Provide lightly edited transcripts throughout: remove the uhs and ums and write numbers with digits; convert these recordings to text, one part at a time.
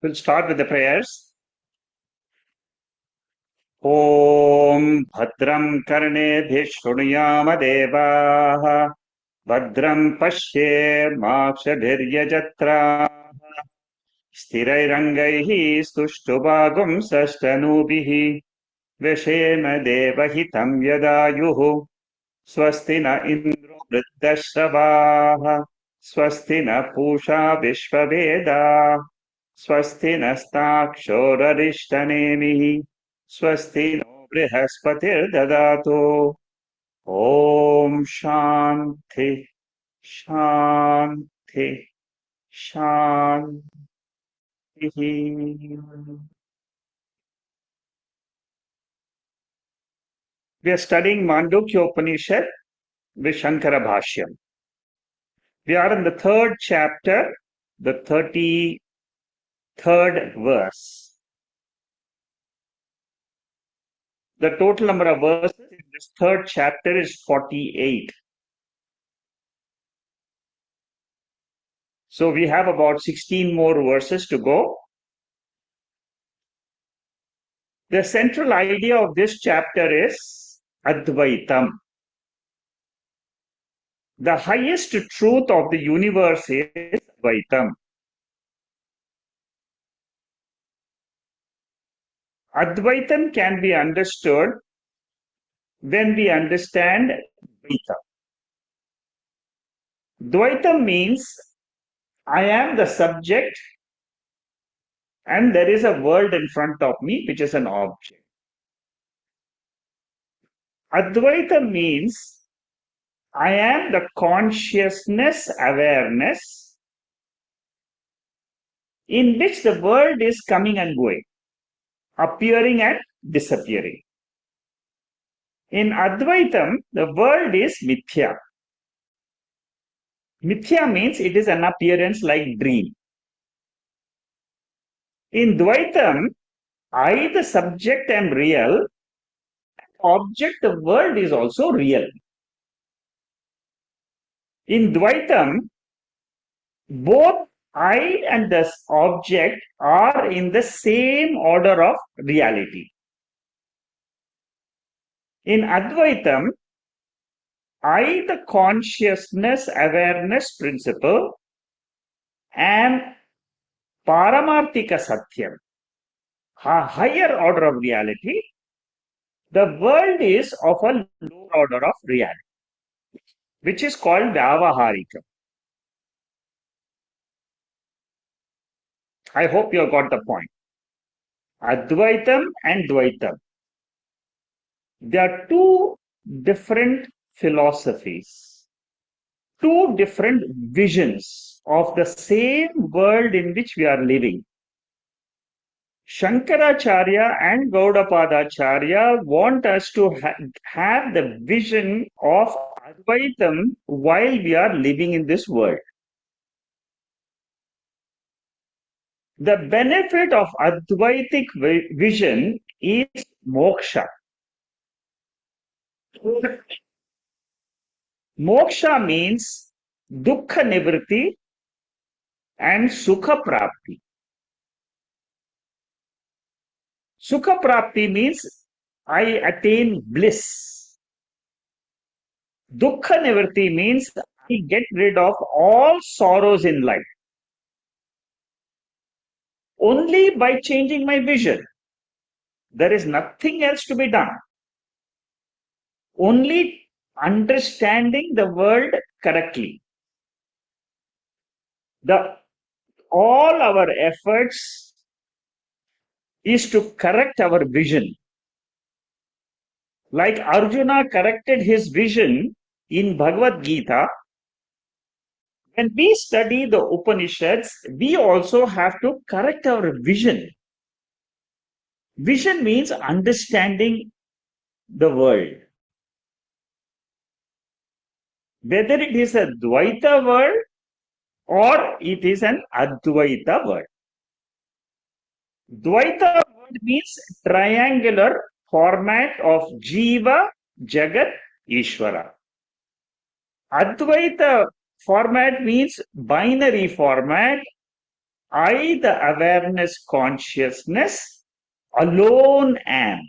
We'll start with the prayers. Om Bhadram Karnebhih Shrunuyama Devaah Bhadram Pashyemakshabhiryajatra Stirairangaihi Stushtubhagum Sastanubhihi Veshema Devahitam Yadayuhu Swasti na Indro Vriddashravah Swasti na Pusha Vishvaveda Swasti nastakshorarishthanemihi Swasti no brihaspatir dadato Om Shanti Shanti Shanti. We are studying Mandukya Upanishad with Shankara Bhashyam. We are in the third chapter, the 33rd verse. The total number of verses in this third chapter is 48. So we have about 16 more verses to go. The central idea of this chapter is Advaitam. The highest truth of the universe is Advaitam. Advaitam can be understood when we understand Dvaita. Dvaitam means I am the subject and there is a world in front of me which is an object. Advaita means I am the consciousness, awareness in which the world is coming and going, appearing and disappearing. In Advaitam, the world is Mithya. Mithya means it is an appearance like dream. In Dvaitam, I, the subject, am real. Object, the world is also real. In Dvaitam, both I and the object are in the same order of reality. In Advaitam, I, the consciousness awareness principle, am Paramarthika Satyam, a higher order of reality. The world is of a lower order of reality, which is called Vyavaharika. I hope you have got the point. Advaitam and Dvaitam. They are two different philosophies, two different visions of the same world in which we are living. Shankaracharya and Gaudapadacharya want us to have the vision of Advaitam while we are living in this world. The benefit of Advaitic vision is moksha. Moksha means dukkha nivritti and sukha prapti. Sukha prapti means I attain bliss. Dukkha nivritti means I get rid of all sorrows in life. Only by changing my vision. There is nothing else to be done. Only understanding the world correctly. All our efforts is to correct our vision. Like Arjuna corrected his vision in Bhagavad Gita, when we study the Upanishads, we also have to correct our vision. Vision means understanding the world. Whether it is a Dvaita world or it is an Advaita world. Dvaita world means triangular format of Jiva, Jagat, Ishvara. Advaita format means binary format, I, the awareness consciousness, alone am.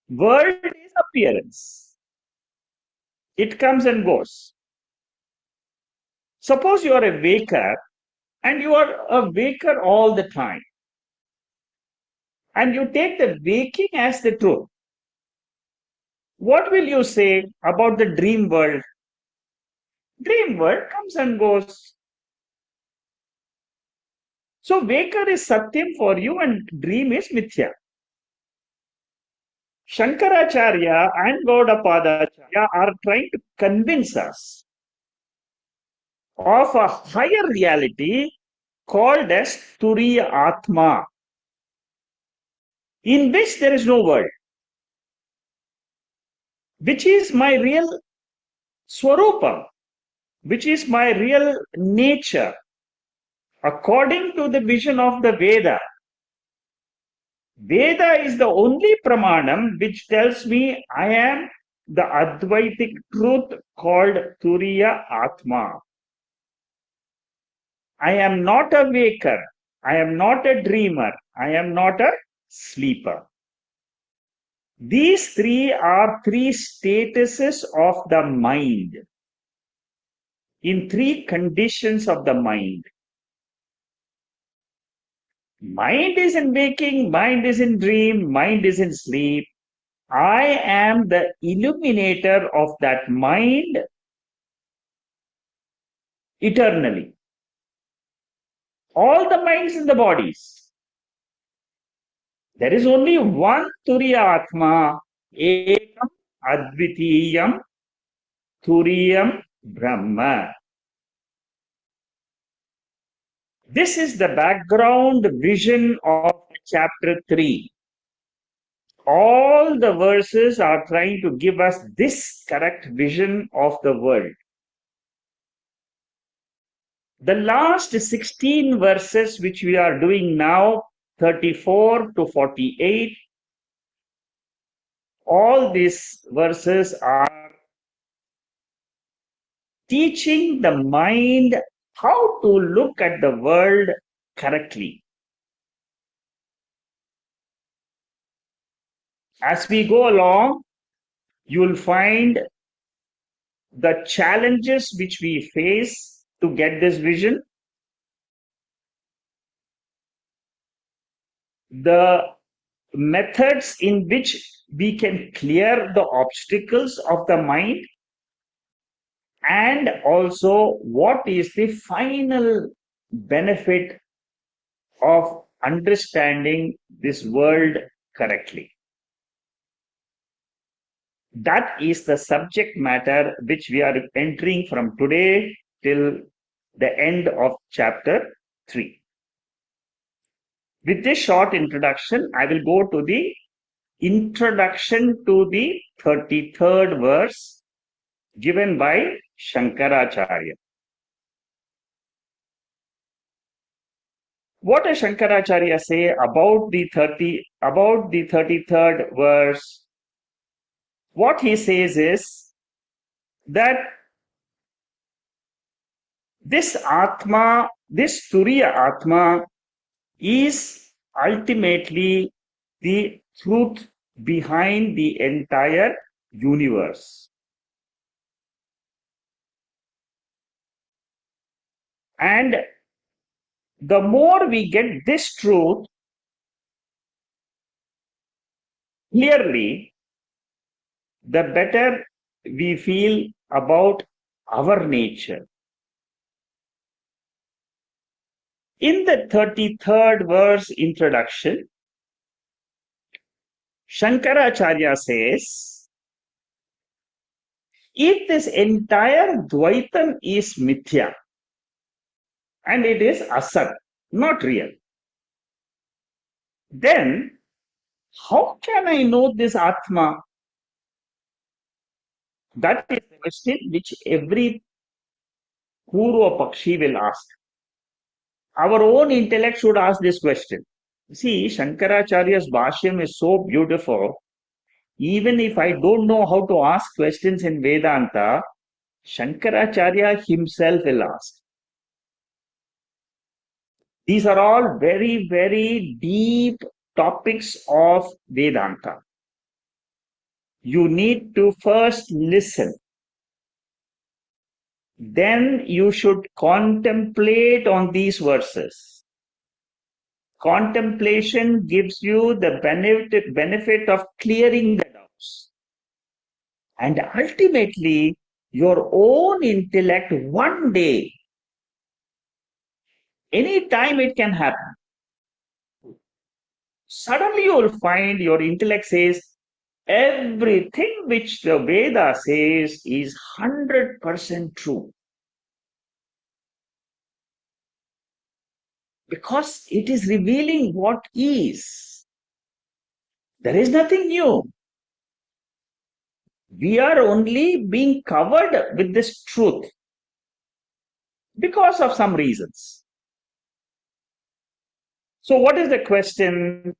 World is appearance. It comes and goes. Suppose you are a waker and you are a waker all the time, and you take the waking as the truth. What will you say about the dream world? Dream world comes and goes. So waker is Satyam for you and dream is Mithya. Shankaracharya and Gaudapadacharya are trying to convince us of a higher reality called as Turiya Atma, in which there is no world, which is my real Swarupa, which is my real nature, according to the vision of the Veda. Veda is the only pramanam which tells me I am the Advaitic truth called Turiya Atma. I am not a waker. I am not a dreamer. I am not a sleeper. These three are three statuses of the mind, in three conditions of the mind. Mind is in waking, mind is in dream, mind is in sleep. I am the illuminator of that mind eternally. All the minds in the bodies. There is only one Turiya Atma, Ekam Advitiyam Turiyam Brahma. This is the background vision of chapter 3. All the verses are trying to give us this correct vision of the world. The last 16 verses which we are doing now, 34 to 48, all these verses are teaching the mind how to look at the world correctly. As we go along, you will find the challenges which we face to get this vision, the methods in which we can clear the obstacles of the mind, and also what is the final benefit of understanding this world correctly. That is the subject matter which we are entering from today till the end of chapter 3. With this short introduction, I will go to the introduction to the 33rd verse given by Shankaracharya. What does Shankaracharya say about the 33rd verse? What he says is that this Atma, this Turiya Atma, is ultimately the truth behind the entire universe. And the more we get this truth clearly, the better we feel about our nature. In the 33rd verse introduction, Shankaracharya says, if this entire Dvaitam is Mithya, and it is Asat, not real, then how can I know this Atma? That is the question which every Purva Pakshi will ask. Our own intellect should ask this question. See, Shankaracharya's Bashyam is so beautiful. Even if I don't know how to ask questions in Vedanta, Shankaracharya himself will ask. These are all very, very deep topics of Vedanta. You need to first listen. Then you should contemplate on these verses. Contemplation gives you the benefit of clearing the doubts. And ultimately, your own intellect one day, anytime it can happen, suddenly you will find your intellect says, everything which the Veda says is 100% true. Because it is revealing what is. There is nothing new. We are only being covered with this truth because of some reasons. So, what is the question?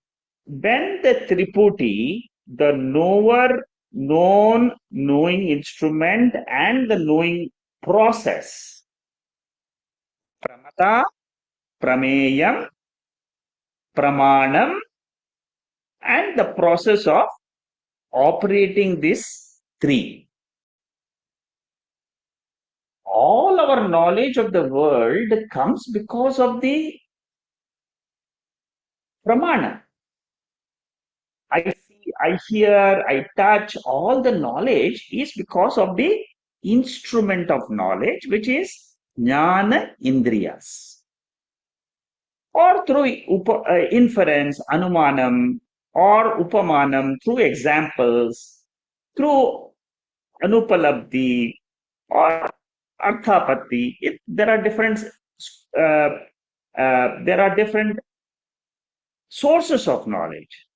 When the Triputi, the knower, known, knowing instrument, and the knowing process, pramata, prameyam, pramanam, and the process of operating these three. All our knowledge of the world comes because of the pramana. I see, I hear, I touch, all the knowledge is because of the instrument of knowledge, which is jnana indriyas. Or through inference, anumanam, or upamanam, through examples, through anupalabdhi, or arthapatti. There are different sources of knowledge.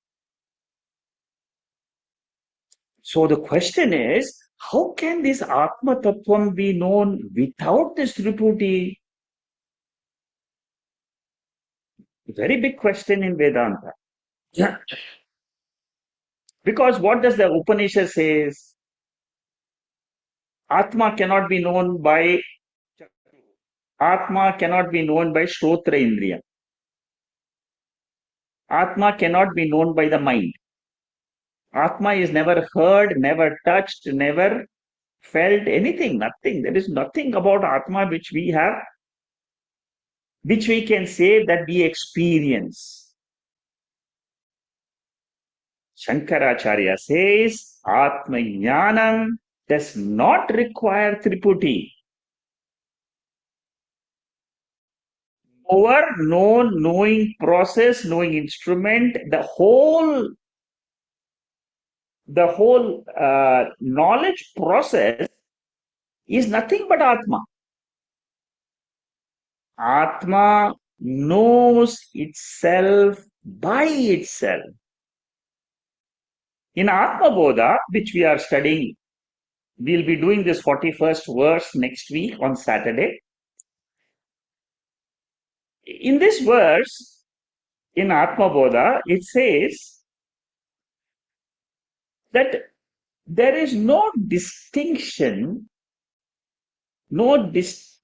So the question is, how can this Atma Tattvam be known without this Triputi? Very big question in Vedanta. Yeah. Because what does the Upanishad says? Atma cannot be known by Atma cannot be known by Shrotra Indriya. Atma cannot be known by the mind. Atma is never heard, never touched, never felt anything, nothing. There is nothing about Atma which we have, which we can say that we experience. Shankaracharya says Atma Jnanam does not require Triputi. Knower, known, knowing process, knowing instrument, the whole knowledge process is nothing but Atma. Atma knows itself by itself. In Atma Bodha, which we are studying, we'll be doing this 41st verse next week on Saturday. In this verse, in Atma Bodha, it says that there is no distinction, no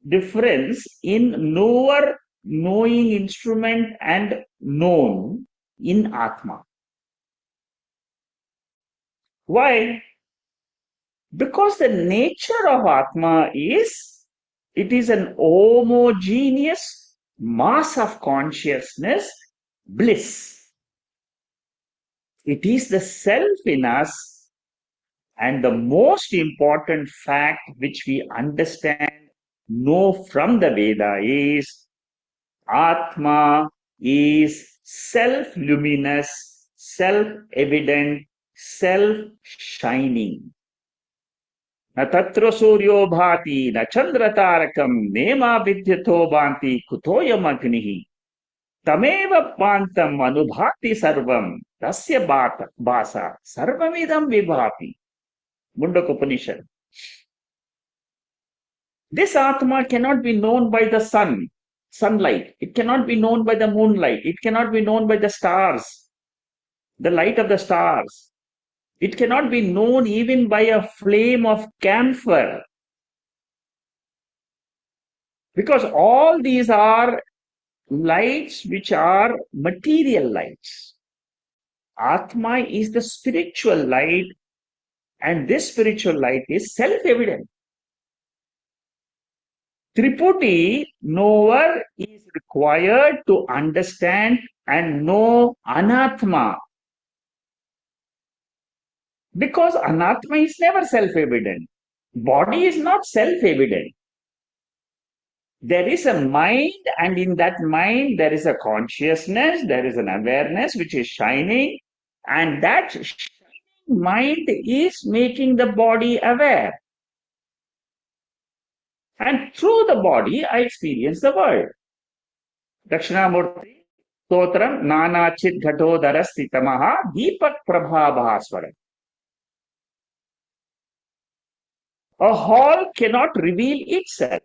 difference in knower, knowing instrument, and known in Atma. Why? Because the nature of Atma is, it is an homogeneous mass of consciousness, bliss. It is the self in us, and the most important fact which we understand, know from the Veda is Atma is self-luminous, self-evident, self-shining. Na tatra suryo bhati, na chandra tarakam, nema vidyatho bhanti, kutoyam agnihi. Tameva pantam anubhati sarvam, tasya bhasa, sarvamidam vibhati. Mundaka Upanishad. This Atma cannot be known by the sunlight. It cannot be known by the moonlight. It cannot be known by the stars, the light of the stars. It cannot be known even by a flame of camphor. Because all these are lights which are material lights. Atma is the spiritual light, and this spiritual light is self-evident. Triputi knower is required to understand and know anatma, because anatma is never self-evident. Body is not self-evident. There is a mind, and in that mind there is a consciousness, there is an awareness which is shining, and that shining mind is making the body aware. And through the body, I experience the world. Dakshinamurti Stotram Nanachit Ghatodara Stitamaha Deepak Prabhabhaswara. A hall cannot reveal itself.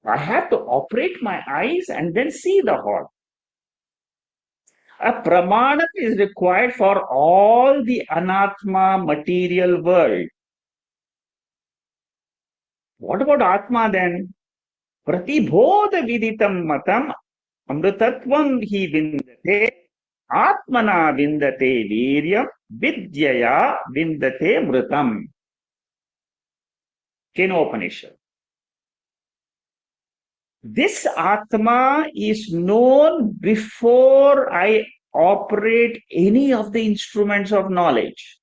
I have to operate my eyes and then see the hall. A pramana is required for all the anatma material world. What about atma then? Pratibodha viditam matam amrutatvam hi vindate atmana vindate viryam vidyaya vindate mrutam. Kenopanishad. This Atma is known before I operate any of the instruments of knowledge.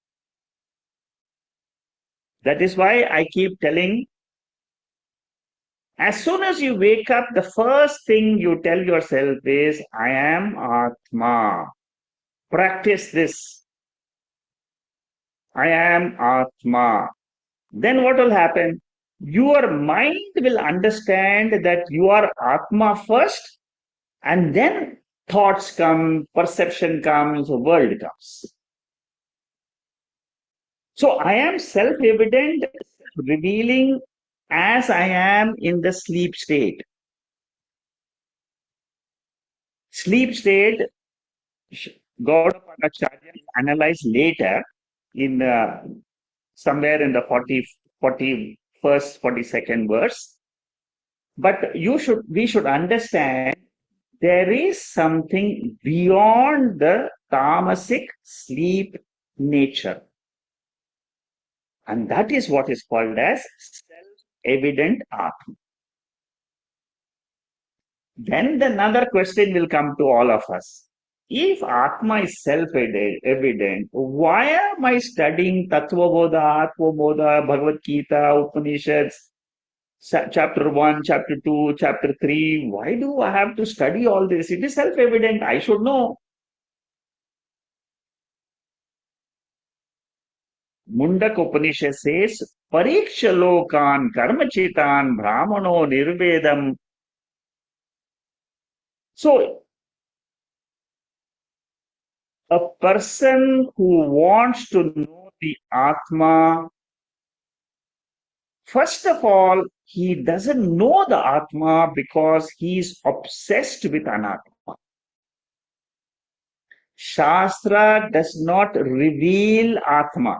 That is why I keep telling, as soon as you wake up, the first thing you tell yourself is, I am Atma. Practice this. I am Atma. Then what will happen? Your mind will understand that you are Atma first, and then thoughts come, perception comes, world comes. So I am self-evident, revealing as I am in the sleep state. Sleep state, Gaudapadacharya analyzed later in somewhere in the 41st, 42nd verse. But we should understand there is something beyond the tamasic sleep nature. And that is what is called as self-evident Atma. Then another question will come to all of us. If Atma is self-evident, why am I studying Tattva Bodha, Atma Bodha, Bhagavad Gita, Upanishads, chapter 1, chapter 2, chapter 3? Why do I have to study all this? It is self-evident. I should know. Mundak Upanishad says, Pariksha lokan karmachitan brahmano nirvedam. So, a person who wants to know the Atma, first of all, he doesn't know the Atma because he is obsessed with Anatma. Shastra does not reveal Atma.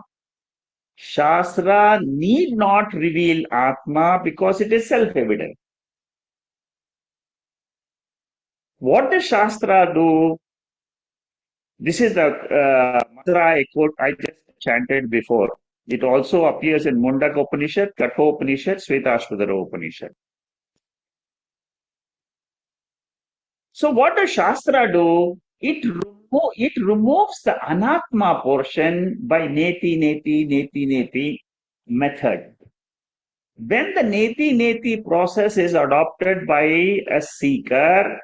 Shastra need not reveal Atma because it is self-evident. What does Shastra do? This is the mantra I quote I just chanted before. It also appears in Mundaka Upanishad, Katha Upanishad, Svetasvatara Upanishad. So what does Shastra do? It removes the Anatma portion by neti method. When the neti process is adopted by a seeker,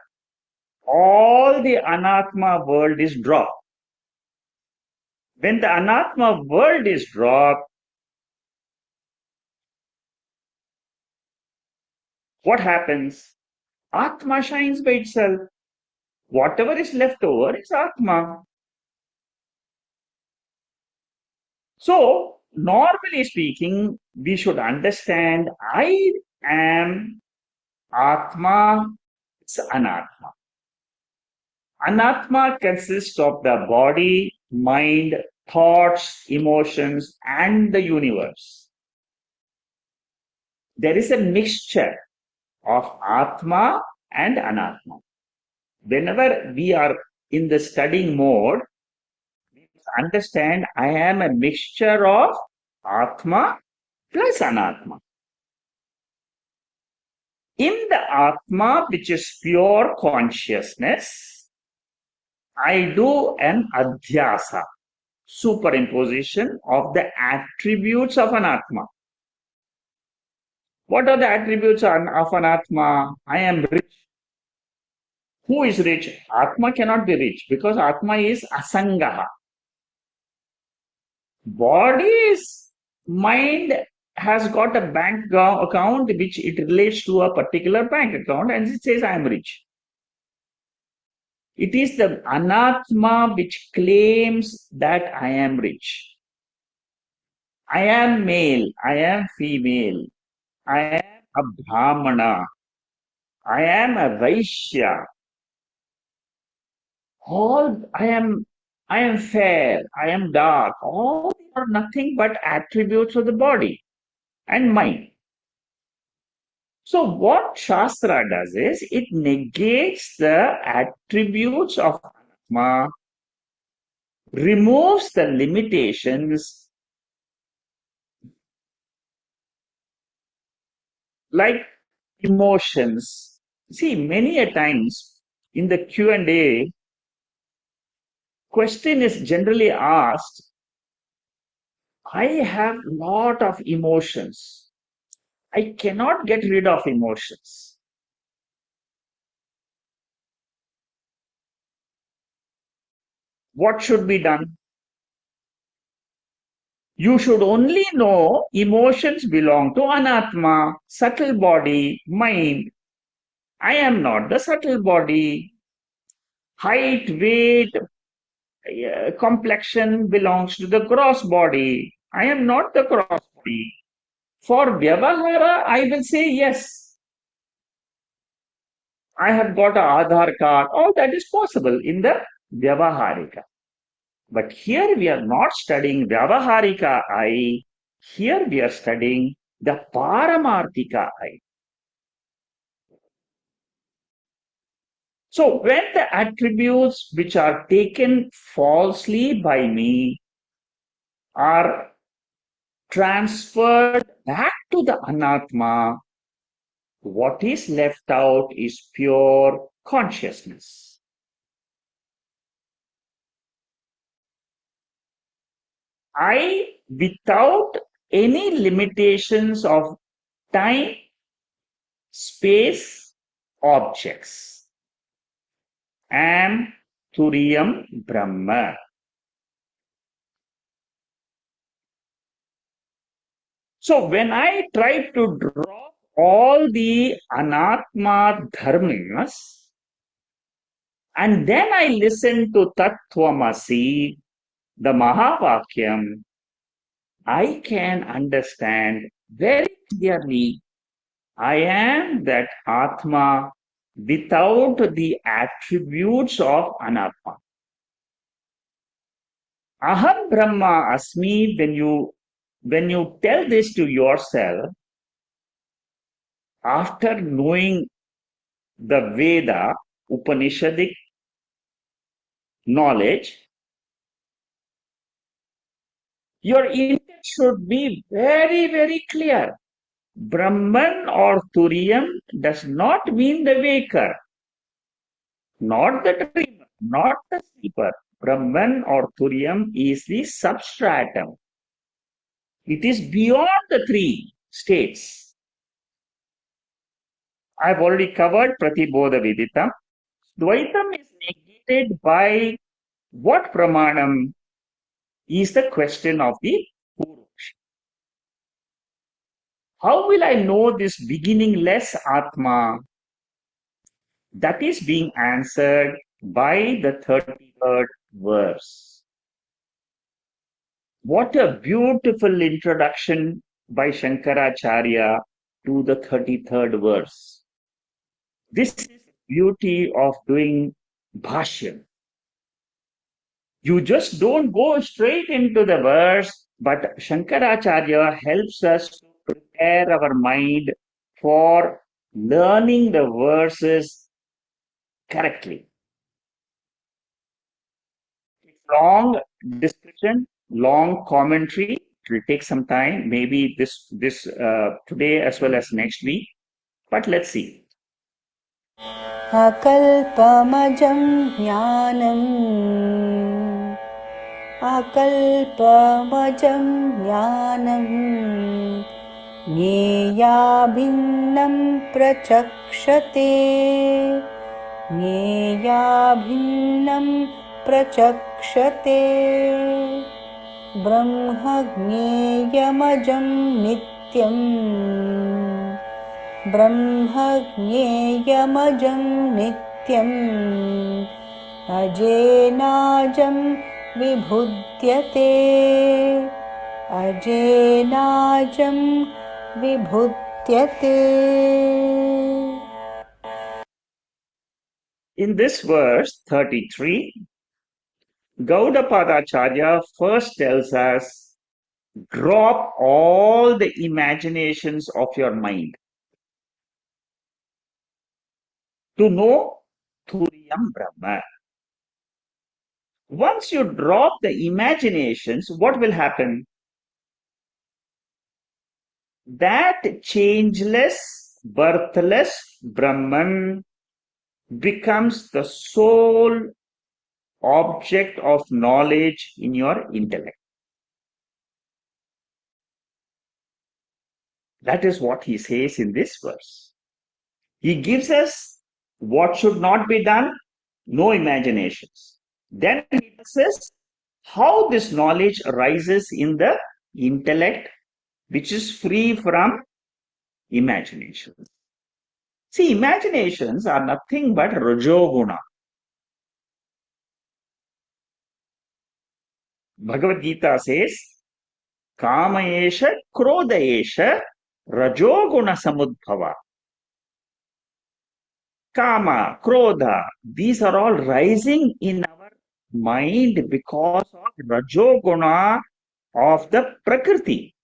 all the Anatma world is dropped. When the Anatma world is dropped, what happens? Atma shines by itself. Whatever is left over is Atma. So, normally speaking, we should understand I am Atma, it's Anatma. Anatma consists of the body, mind, thoughts, emotions, and the universe. There is a mixture of Atma and Anatma. whenever we are in the studying mode, we understand I am a mixture of Atma plus Anatma. In the Atma, which is pure consciousness, I do an adhyasa, superimposition of the attributes of an Atma. What are the attributes of an Atma? I am rich. Who is rich? Atma cannot be rich because Atma is asangaha. Body's mind has got a bank account which it relates to a particular bank account and it says I am rich. It is the anatma which claims that I am rich. I am male, I am female, I am a brahmana, I am a vaishya. All I am fair, I am dark. All are nothing but attributes of the body and mind. So what Shastra does is it negates the attributes of Atma, removes the limitations like emotions. See, many a times in the Q&A, question is generally asked, I have lot of emotions. I cannot get rid of emotions. What should be done? You should only know emotions belong to anatma, subtle body, mind. I am not the subtle body. Height, weight, complexion belongs to the gross body. I am not the gross body. For Vyavahara, I will say yes. I have got a Aadhaar card. All that is possible in the Vyavaharika. But here we are not studying Vyavaharika I. Here we are studying the Paramarthika I. So when the attributes which are taken falsely by me are transferred back to the Anatma, what is left out is pure consciousness. I, without any limitations of time, space, objects, am Turiyam Brahma. So when I try to drop all the anatma dharmas and then I listen to Tattvamasi, the Mahavakyam, I can understand very clearly I am that Atma without the attributes of Anatma. Aham Brahma Asmi, when you tell this to yourself, after knowing the Veda, Upanishadic knowledge, your intent should be very, very clear. Brahman or Turiyam does not mean the waker, not the dreamer, not the sleeper. Brahman or Turiyam is the substratum. It is beyond the three states. I've already covered Pratibodha Viditam. Dvaitam is negated by what pramanam is the question of the Purush. How will I know this beginningless Atma? That is being answered by the 33rd verse. What a beautiful introduction by Shankaracharya to the 33rd verse. This is the beauty of doing Bhashyam. You just don't go straight into the verse, but Shankaracharya helps us to prepare our mind for learning the verses correctly. long description, long commentary. It will take some time, maybe this today as well as next week. But let's see. अकल्पमजं ज्ञानम् अकल्पमजं ज्ञानम् ज्ञेयाभिन्नं प्रचक्षते ज्ञेयाभिन्नं प्रचक्षते ब्रह्मज्ञेयमजं नित्यम् ब्रह्मज्ञेयमजं नित्यम् अजेनाजं विबुध्यते अजेनाजं विबुध्यते. In this verse 33, Gaudapadacharya first tells us, drop all the imaginations of your mind to know Turiyam Brahma. Once you drop the imaginations, what will happen? That changeless, birthless Brahman becomes the sole object of knowledge in your intellect. That is what he says in this verse. He gives us what should not be done, no imaginations. Then he tells us how this knowledge arises in the intellect, which is free from imaginations. See, imaginations are nothing but rajoguna. Bhagavad Gita says, Kamaesha Krodayesha Rajoguna Samudbhava. Kama, Krodha, these are all rising in our mind because of Rajoguna of the Prakriti.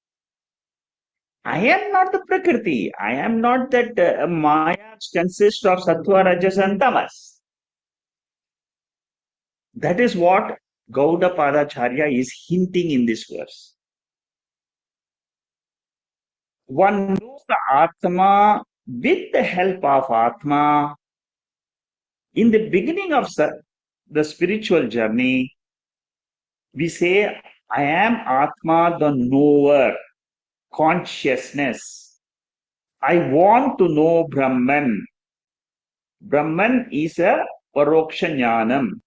I am not the Prakriti. I am not that Maya consists of Sattva, Rajas and Tamas. That is what Gaudapadacharya is hinting in this verse. One knows the Atma with the help of Atma. In the beginning of the spiritual journey, we say, I am Atma, the knower, consciousness. I want to know Brahman. Brahman is a Paroksha Jnanam.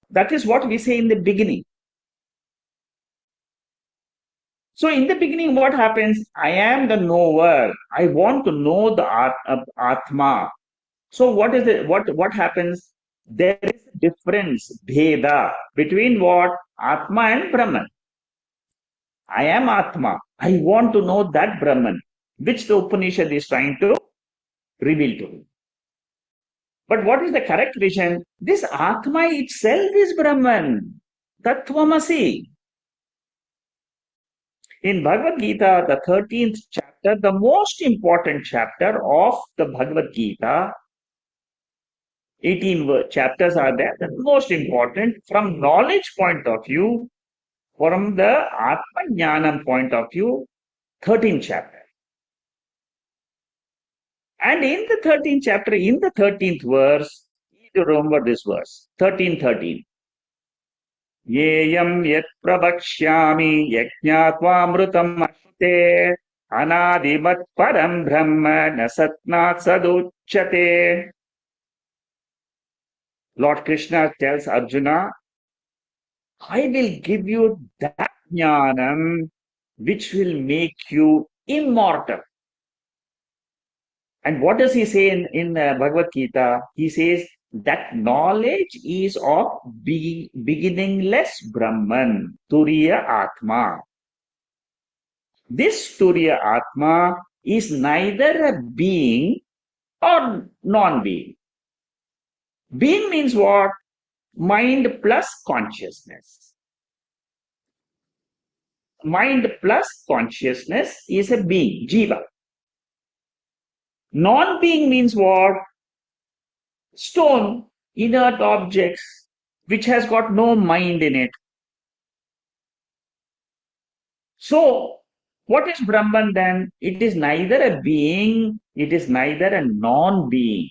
That is what we say in the beginning. So in the beginning, what happens? I am the knower. I want to know the Atma. So what is it? What happens? There is a difference, Bheda, between what? Atma and Brahman. I am Atma. I want to know that Brahman, which the Upanishad is trying to reveal to me. But what is the correct vision? This Atma itself is Brahman. Tattvamasi. In Bhagavad Gita, the 13th chapter, the most important chapter of the Bhagavad Gita, 18 chapters are there. The most important from knowledge point of view, from the Atma Jnanam point of view, 13th chapter. And in the 13th chapter, in the 13th verse, you remember this verse, 13:13. Yeyam yat prabhakshyami yajñātvāmrutam ashte anādimat param brahma nasatnāt saduchyate. Lord Krishna tells Arjuna, I will give you that jnanam which will make you immortal. And what does he say in Bhagavad Gita? He says that knowledge is of beginningless Brahman, Turiya Atma. This Turiya Atma is neither a being or non-being. Being means what? Mind plus consciousness. Mind plus consciousness is a being, jiva. Non-being means what? Stone. inert objects, which has got no mind in it. So, what is Brahman then? It is neither a being, it is neither a non being.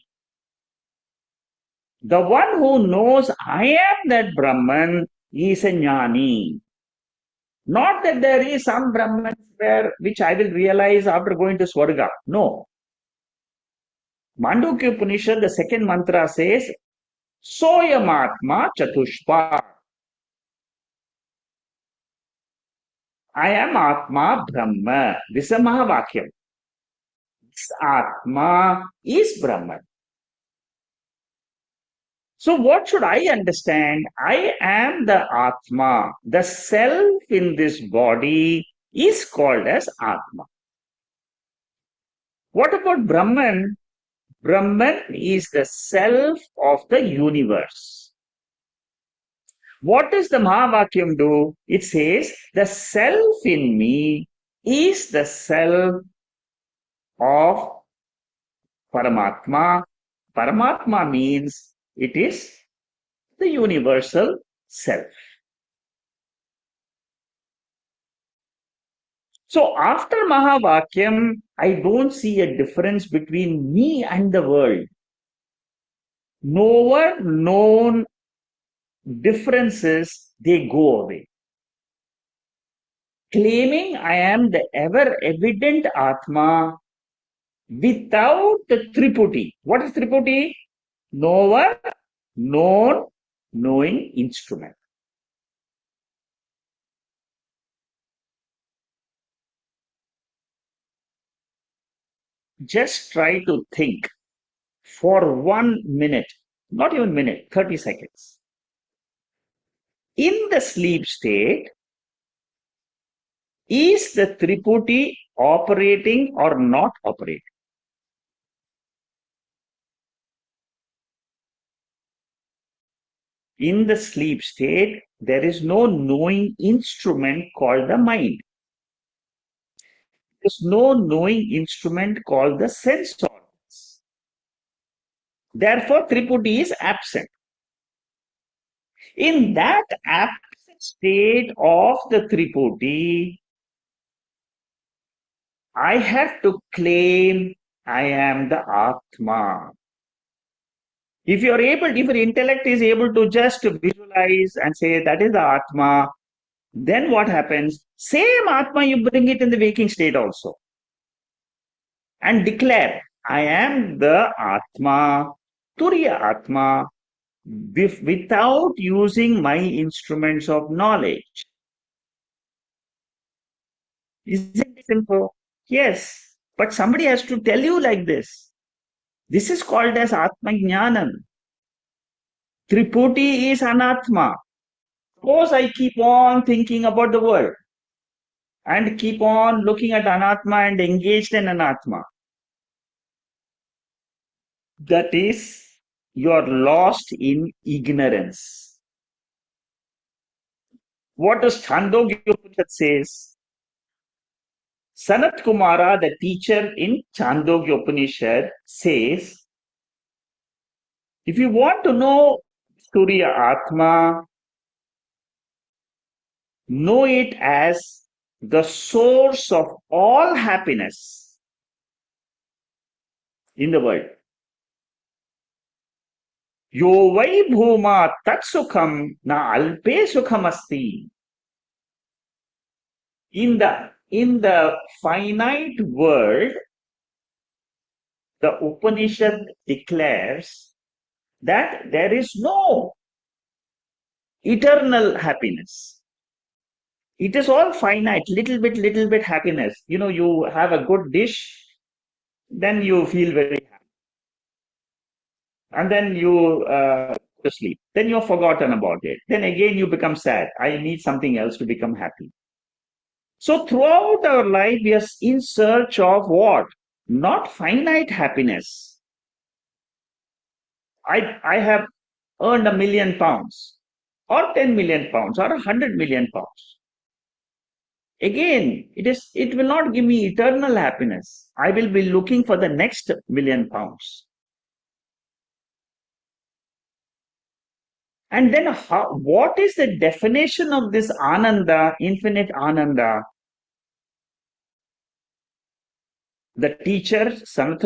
The one who knows I am that Brahman is a jnani. Not that there is some Brahman where which I will realize after going to Swarga. No. Mandukya Upanishad, the second mantra says, Soyamatma Chatushpa. I am Atma Brahma. This is a Mahavakyam. This Atma is Brahman. So what should I understand? I am the Atma. The self in this body is called as Atma. What about Brahman? Brahman is the self of the universe. What does the Mahavakyam do? It says, the self in me is the self of Paramatma. Paramatma means it is the universal self. So after Mahavakyam, I don't see a difference between me and the world. Knower, known differences, they go away. Claiming I am the ever evident Atma without the Triputi. What is Triputi? Knower, known, knowing instrument. Just try to think for 1 minute, not even minute, 30 seconds. In the sleep state, is the Triputi operating or not operating? In the sleep state, there is no knowing instrument called the mind. There is no knowing instrument called the sense organs. Therefore, Triputi is absent. In that absent state of the Triputi, I have to claim I am the Atma. If your intellect is able to just visualize and say that is the Atma, then what happens? Same Atma, you bring it in the waking state also. And declare, I am the Atma, Turiya Atma, without using my instruments of knowledge. Isn't it simple? Yes, but somebody has to tell you like this. This is called as Atma Jnanam. Triputi is Anatma. Suppose I keep on thinking about the world and keep on looking at Anatma and engaged in Anatma. That is, you are lost in ignorance. What does Chandogya Upanishad says? Sanat Kumara, the teacher in Chandogya Upanishad, says, if you want to know Turiya Atma, know it as the source of all happiness in the world. Yo vai bhuma tat sukham na alpe sukham asti. In the finite world, the Upanishad declares that there is no eternal happiness. It is all finite, little bit happiness. You know, you have a good dish, then you feel very happy. And then you go to sleep. Then you're forgotten about it. Then again you become sad. I need something else to become happy. So throughout our life, we are in search of what? Not finite happiness. I have earned £1,000,000 or 10 million pounds or 100 million pounds. Again, it will not give me eternal happiness. I will be looking for the next £1,000,000. And then what is the definition of this Ananda, infinite Ananda? The teacher Sanat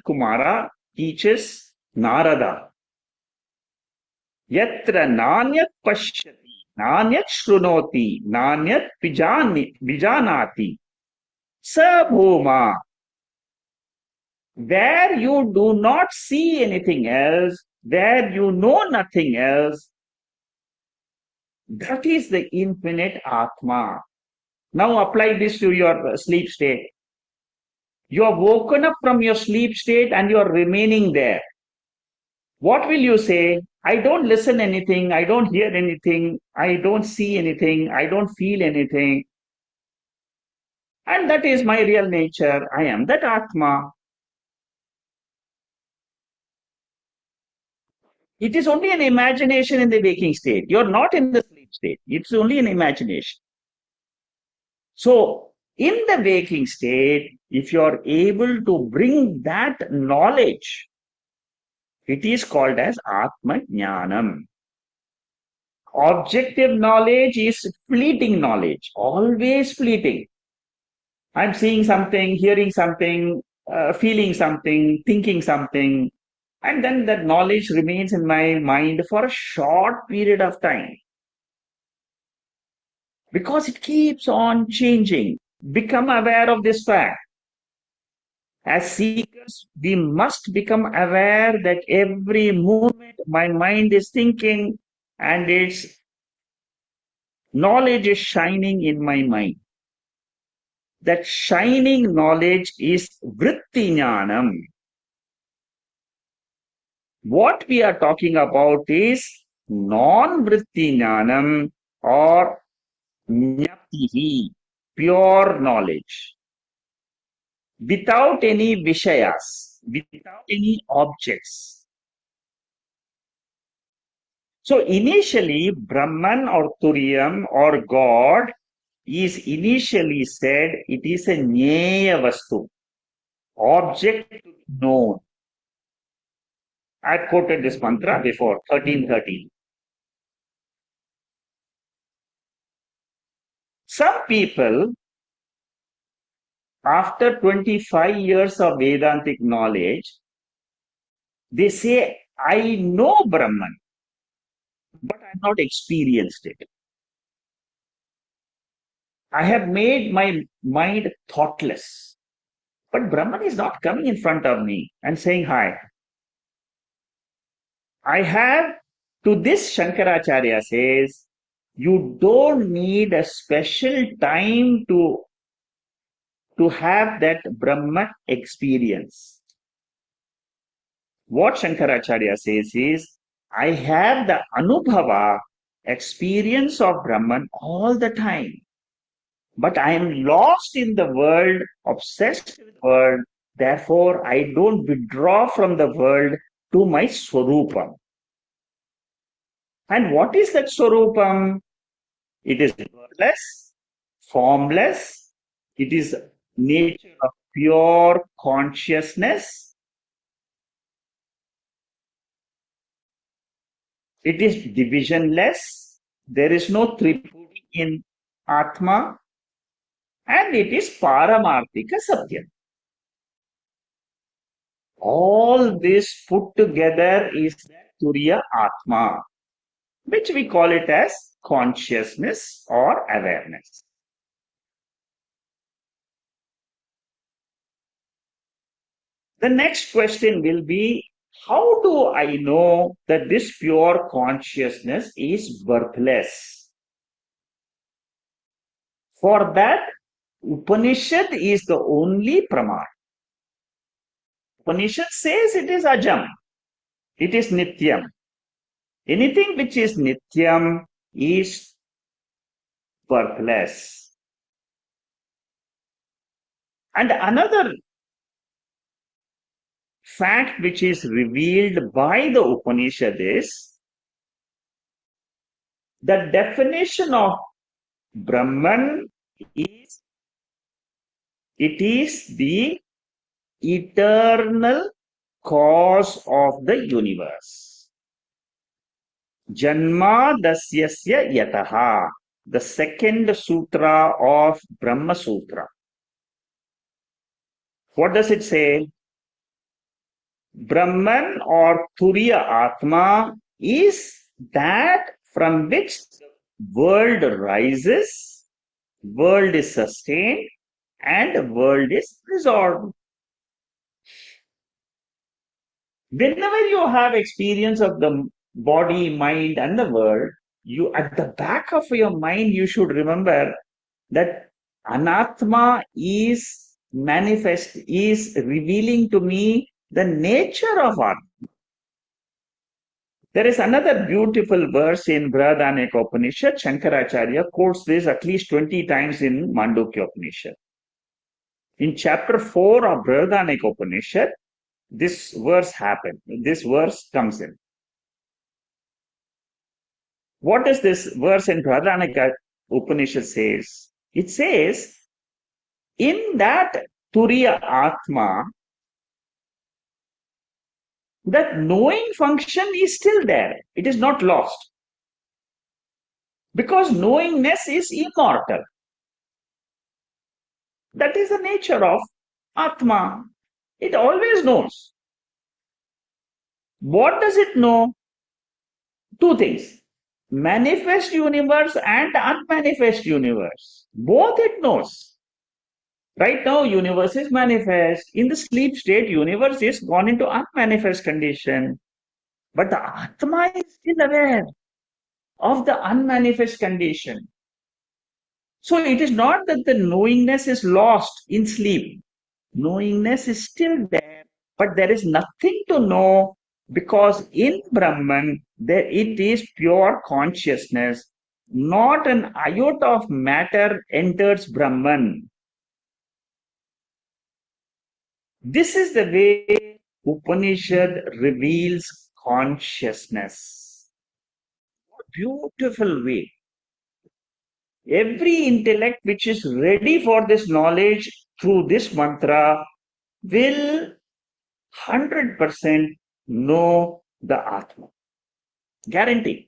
Kumara teaches Narada. Yatra nanyat pashyati, nanyat shrunoti, nanyat vijanati, sa bhuma. Where you do not see anything else, where you know nothing else, that is the infinite Atma. Now apply this to your sleep state. You are woken up from your sleep state and you are remaining there. What will you say? I don't listen anything, I don't hear anything, I don't see anything, I don't feel anything. And that is my real nature. I am that Atma. It is only an imagination in the waking state. You're not in the sleep state. It's only an imagination. So, in the waking state, if you're able to bring that knowledge, it is called as Atma Jnanam. Objective knowledge is fleeting knowledge, always fleeting. I'm seeing something, hearing something, feeling something, thinking something, and then that knowledge remains in my mind for a short period of time because it keeps on changing. Become aware of this fact. As seekers, we must become aware that every moment my mind is thinking and its knowledge is shining in my mind. That shining knowledge is vritti jnanam. What we are talking about is non-vritti jnanam or jnatihi, pure knowledge, without any vishayas, without any objects. So initially, Brahman or Turiyam or God is initially said it is a Jnaya Vastu, object to be known. I quoted this mantra before, 1313. Some people, after 25 years of Vedantic knowledge, they say, I know Brahman, but I have not experienced it. I have made my mind thoughtless. But Brahman is not coming in front of me and saying hi. I have, to this Shankaracharya says, you don't need a special time to have that Brahman experience. What Shankaracharya says is, I have the Anubhava experience of Brahman all the time. But I am lost in the world, obsessed with the world. Therefore, I don't withdraw from the world to my Swarupam. And what is that Swarupam? It is birthless, formless. It is nature of pure consciousness. It is divisionless. There is no tripudi in Atma. And it is Paramarthika Satyam. All this put together is that Turiya Atma, which we call it as consciousness or awareness. The next question will be, how do I know that this pure consciousness is birthless? For that, Upanishad is the only Praman. Upanishad says it is Ajam, it is Nityam. Anything which is Nityam is birthless. And another fact which is revealed by the Upanishad is the definition of Brahman is it is the eternal cause of the universe. Janma dasyasya yataha, the second sutra of Brahma Sutra. What does it say? Brahman or Turiya Atma is that from which the world rises, world is sustained, and the world is resolved. Whenever you have experience of the body, mind, and the world, you at the back of your mind you should remember that anatma is manifest, is revealing to me the nature of Atma. There is another beautiful verse in Brihadaranyaka Upanishad. Shankaracharya quotes this at least 20 times in Mandukya Upanishad. In chapter 4 of Brihadaranyaka Upanishad, this verse comes in. What does this verse in Brihadaranyaka Upanishad says? It says, in that Turiya Atma, that knowing function is still there. It is not lost. Because knowingness is immortal. That is the nature of Atma. It always knows. What does it know? Two things. Manifest universe and unmanifest universe. Both it knows. Right now, universe is manifest. In the sleep state, universe is gone into unmanifest condition. But the Atma is still aware of the unmanifest condition. So it is not that the knowingness is lost in sleep. Knowingness is still there, but there is nothing to know because in Brahman, there it is pure consciousness. Not an iota of matter enters Brahman. This is the way Upanishad reveals consciousness. Beautiful way. Every intellect which is ready for this knowledge through this mantra will 100% know the Atma. Guarantee.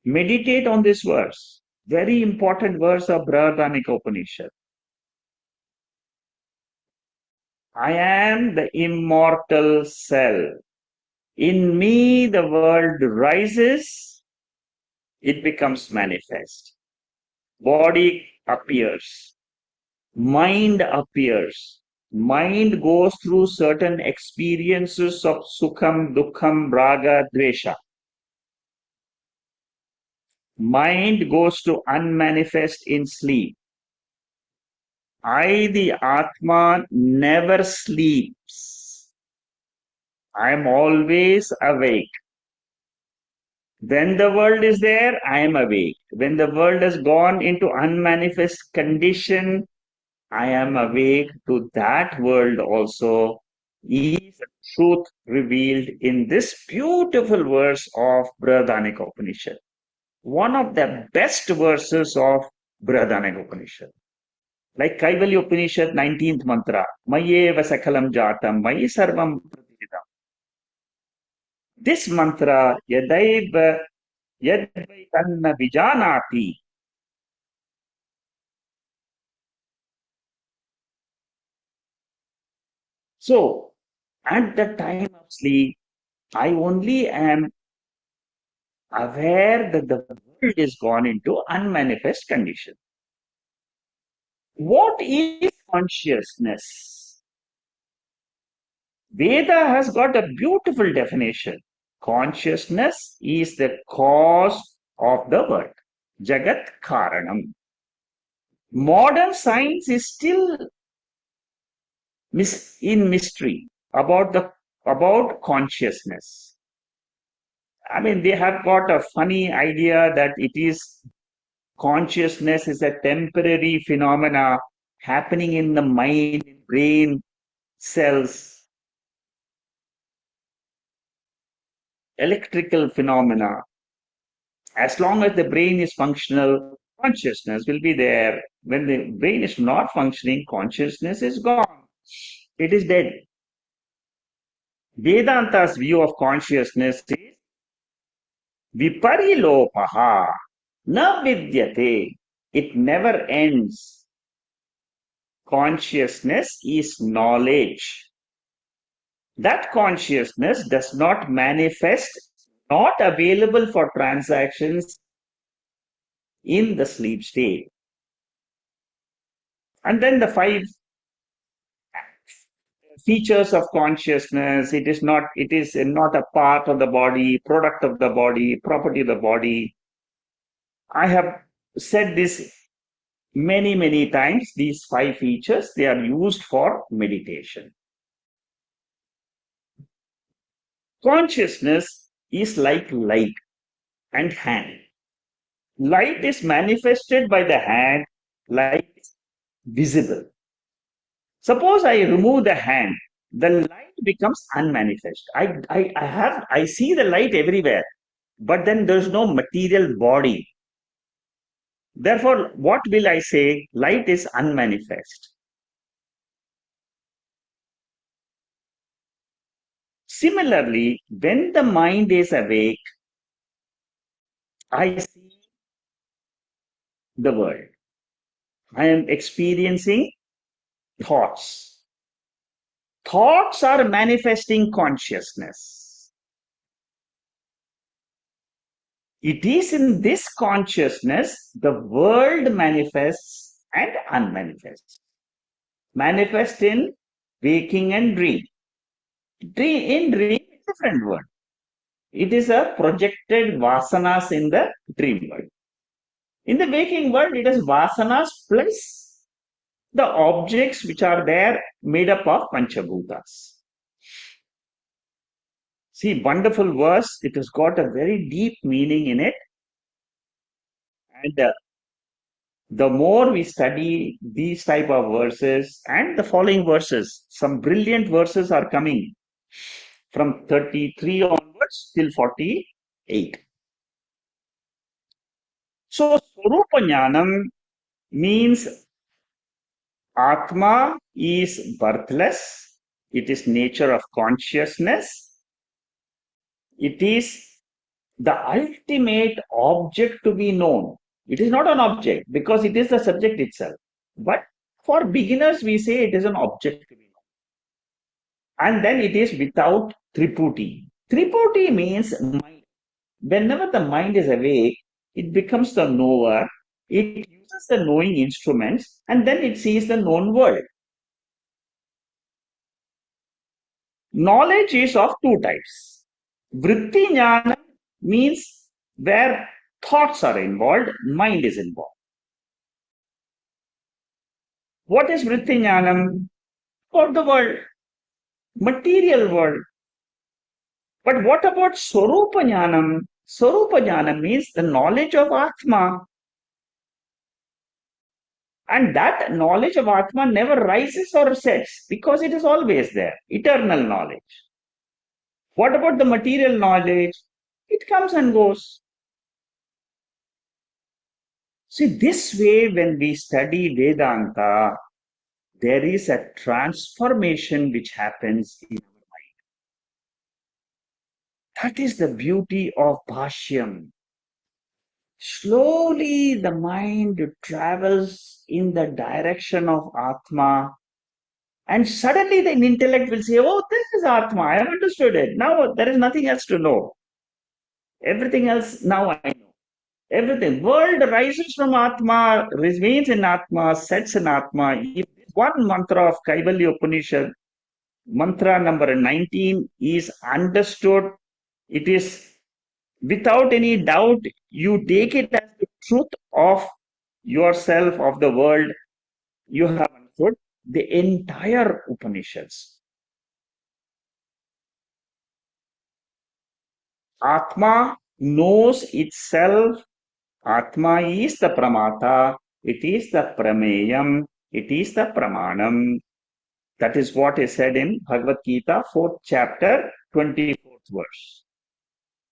Meditate on this verse. Very important verse of Brihadaranyaka Upanishad. I am the immortal self. In me the world rises, it becomes manifest. Body appears. Mind appears. Mind goes through certain experiences of sukham, dukkham, raga, dvesha. Mind goes to unmanifest in sleep. I, the Atma, never sleeps. I am always awake. When the world is there, I am awake. When the world has gone into unmanifest condition, I am awake to that world also. Is the truth revealed in this beautiful verse of Brihadaranyaka Upanishad. One of the best verses of Brihadaranyaka Upanishad. Like Kaivalya Upanishad, 19th mantra, Mayeva Sakalam Jatam, Mayi Sarvam Pratidam. This mantra, Yadaiva Yadvaitanna Vijanati. So, at the time of sleep, I only am aware that the world is gone into unmanifest condition. What is consciousness? Veda has got a beautiful definition. Consciousness is the cause of the world. Jagat Karanam. Modern science is still in mystery about consciousness. I mean, they have got a funny idea that consciousness is a temporary phenomena happening in the mind, brain cells, electrical phenomena. As long as the brain is functional, consciousness will be there. When the brain is not functioning, consciousness is gone. It is dead. Vedanta's view of consciousness is viparilopaha, na vidyate. It never ends. Consciousness is knowledge. That consciousness does not manifest, not available for transactions in the sleep state. And then the five features of consciousness. It is not a part of the body, product of the body, property of the body. I have said this many times. These five features, they are used for meditation. Consciousness is like light and hand. Light is manifested by the hand, light is visible. Suppose I remove the hand, the light becomes unmanifest. I see the light everywhere, but then there's no material body. Therefore, what will I say? Light is unmanifest. Similarly, when the mind is awake, I see the world. I am experiencing thoughts. Thoughts are manifesting consciousness. It is in this consciousness the world manifests and unmanifests. Manifest in waking and dream. In dream, it's a different world. It is a projected vasanas in the dream world. In the waking world, it is vasanas plus the objects which are there made up of panchabhutas. See, wonderful verse. It has got a very deep meaning in it. And the more we study these type of verses and the following verses, some brilliant verses are coming from 33 onwards till 48. So, Swarupa Jnanam means Atma is birthless. It is nature of consciousness. It is the ultimate object to be known. It is not an object because it is the subject itself. But for beginners, we say it is an object to be known. And then it is without triputi. Triputi means mind. Whenever the mind is awake, it becomes the knower. It uses the knowing instruments and then it sees the known world. Knowledge is of two types. Vritti jnana means where thoughts are involved, mind is involved. What is vritti jnanam? For the world, material world. But what about swarupa jnanam? Swarupa jnanam means the knowledge of Atma. And that knowledge of Atma never rises or sets because it is always there, eternal knowledge. What about the material knowledge? It comes and goes. See, this way, when we study Vedanta, there is a transformation which happens in our mind. That is the beauty of Bhashyam. Slowly, the mind travels in the direction of Atma, and suddenly the intellect will say, oh, this is Atma, I have understood it. Now there is nothing else to know. Everything else now I know. Everything. World rises from Atma, remains in Atma, sets in Atma. If one mantra of Kaivalya Upanishad, mantra number 19, is understood, it is without any doubt, you take it as the truth of yourself, of the world, you have understood the entire Upanishads. Atma knows itself. Atma is the pramata. It is the prameyam. It is the pramanam. That is what is said in Bhagavad Gita, 4th chapter, 24th verse.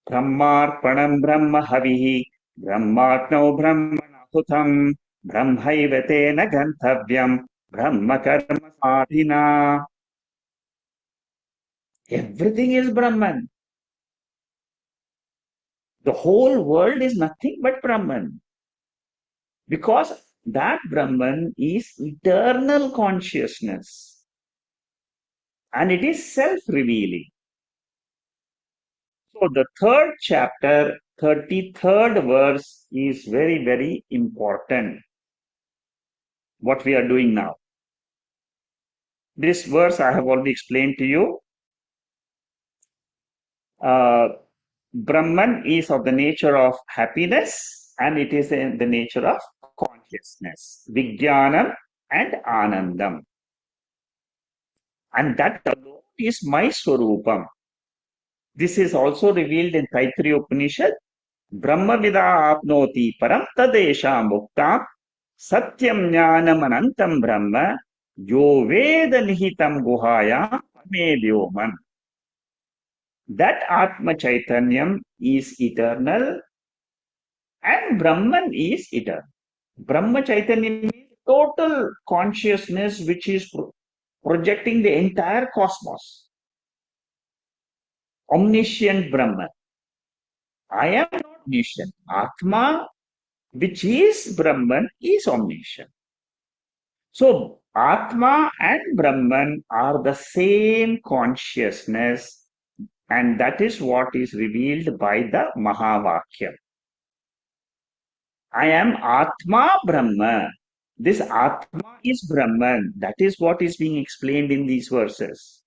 Brahmarpanam brahma havihi, brahmatno brahmanahutam, brahmaivatena ganthavyam, brahma karma sadhina. Everything is Brahman. The whole world is nothing but Brahman. Because that Brahman is eternal consciousness and it is self-revealing. So the third chapter, 33rd verse is very, very important. What we are doing now. This verse I have already explained to you. Brahman is of the nature of happiness and it is in the nature of consciousness, Vijnanam and Anandam. And that alone is my Swarupam. This is also revealed in Taittiriya Upanishad. Brahma vida apnoti param tadesha muktam satyam jnanam anantam brahma yo veda nihitam guhaya me vyoman. That Atma Chaitanyam is eternal and Brahman is eternal. Brahma Chaitanya means total consciousness which is projecting the entire cosmos. Omniscient Brahman. I am not omniscient. Atma, which is Brahman, is omniscient. So, Atma and Brahman are the same consciousness, and that is what is revealed by the Mahavakya. I am Atma Brahma. This Atma is Brahman. That is what is being explained in these verses.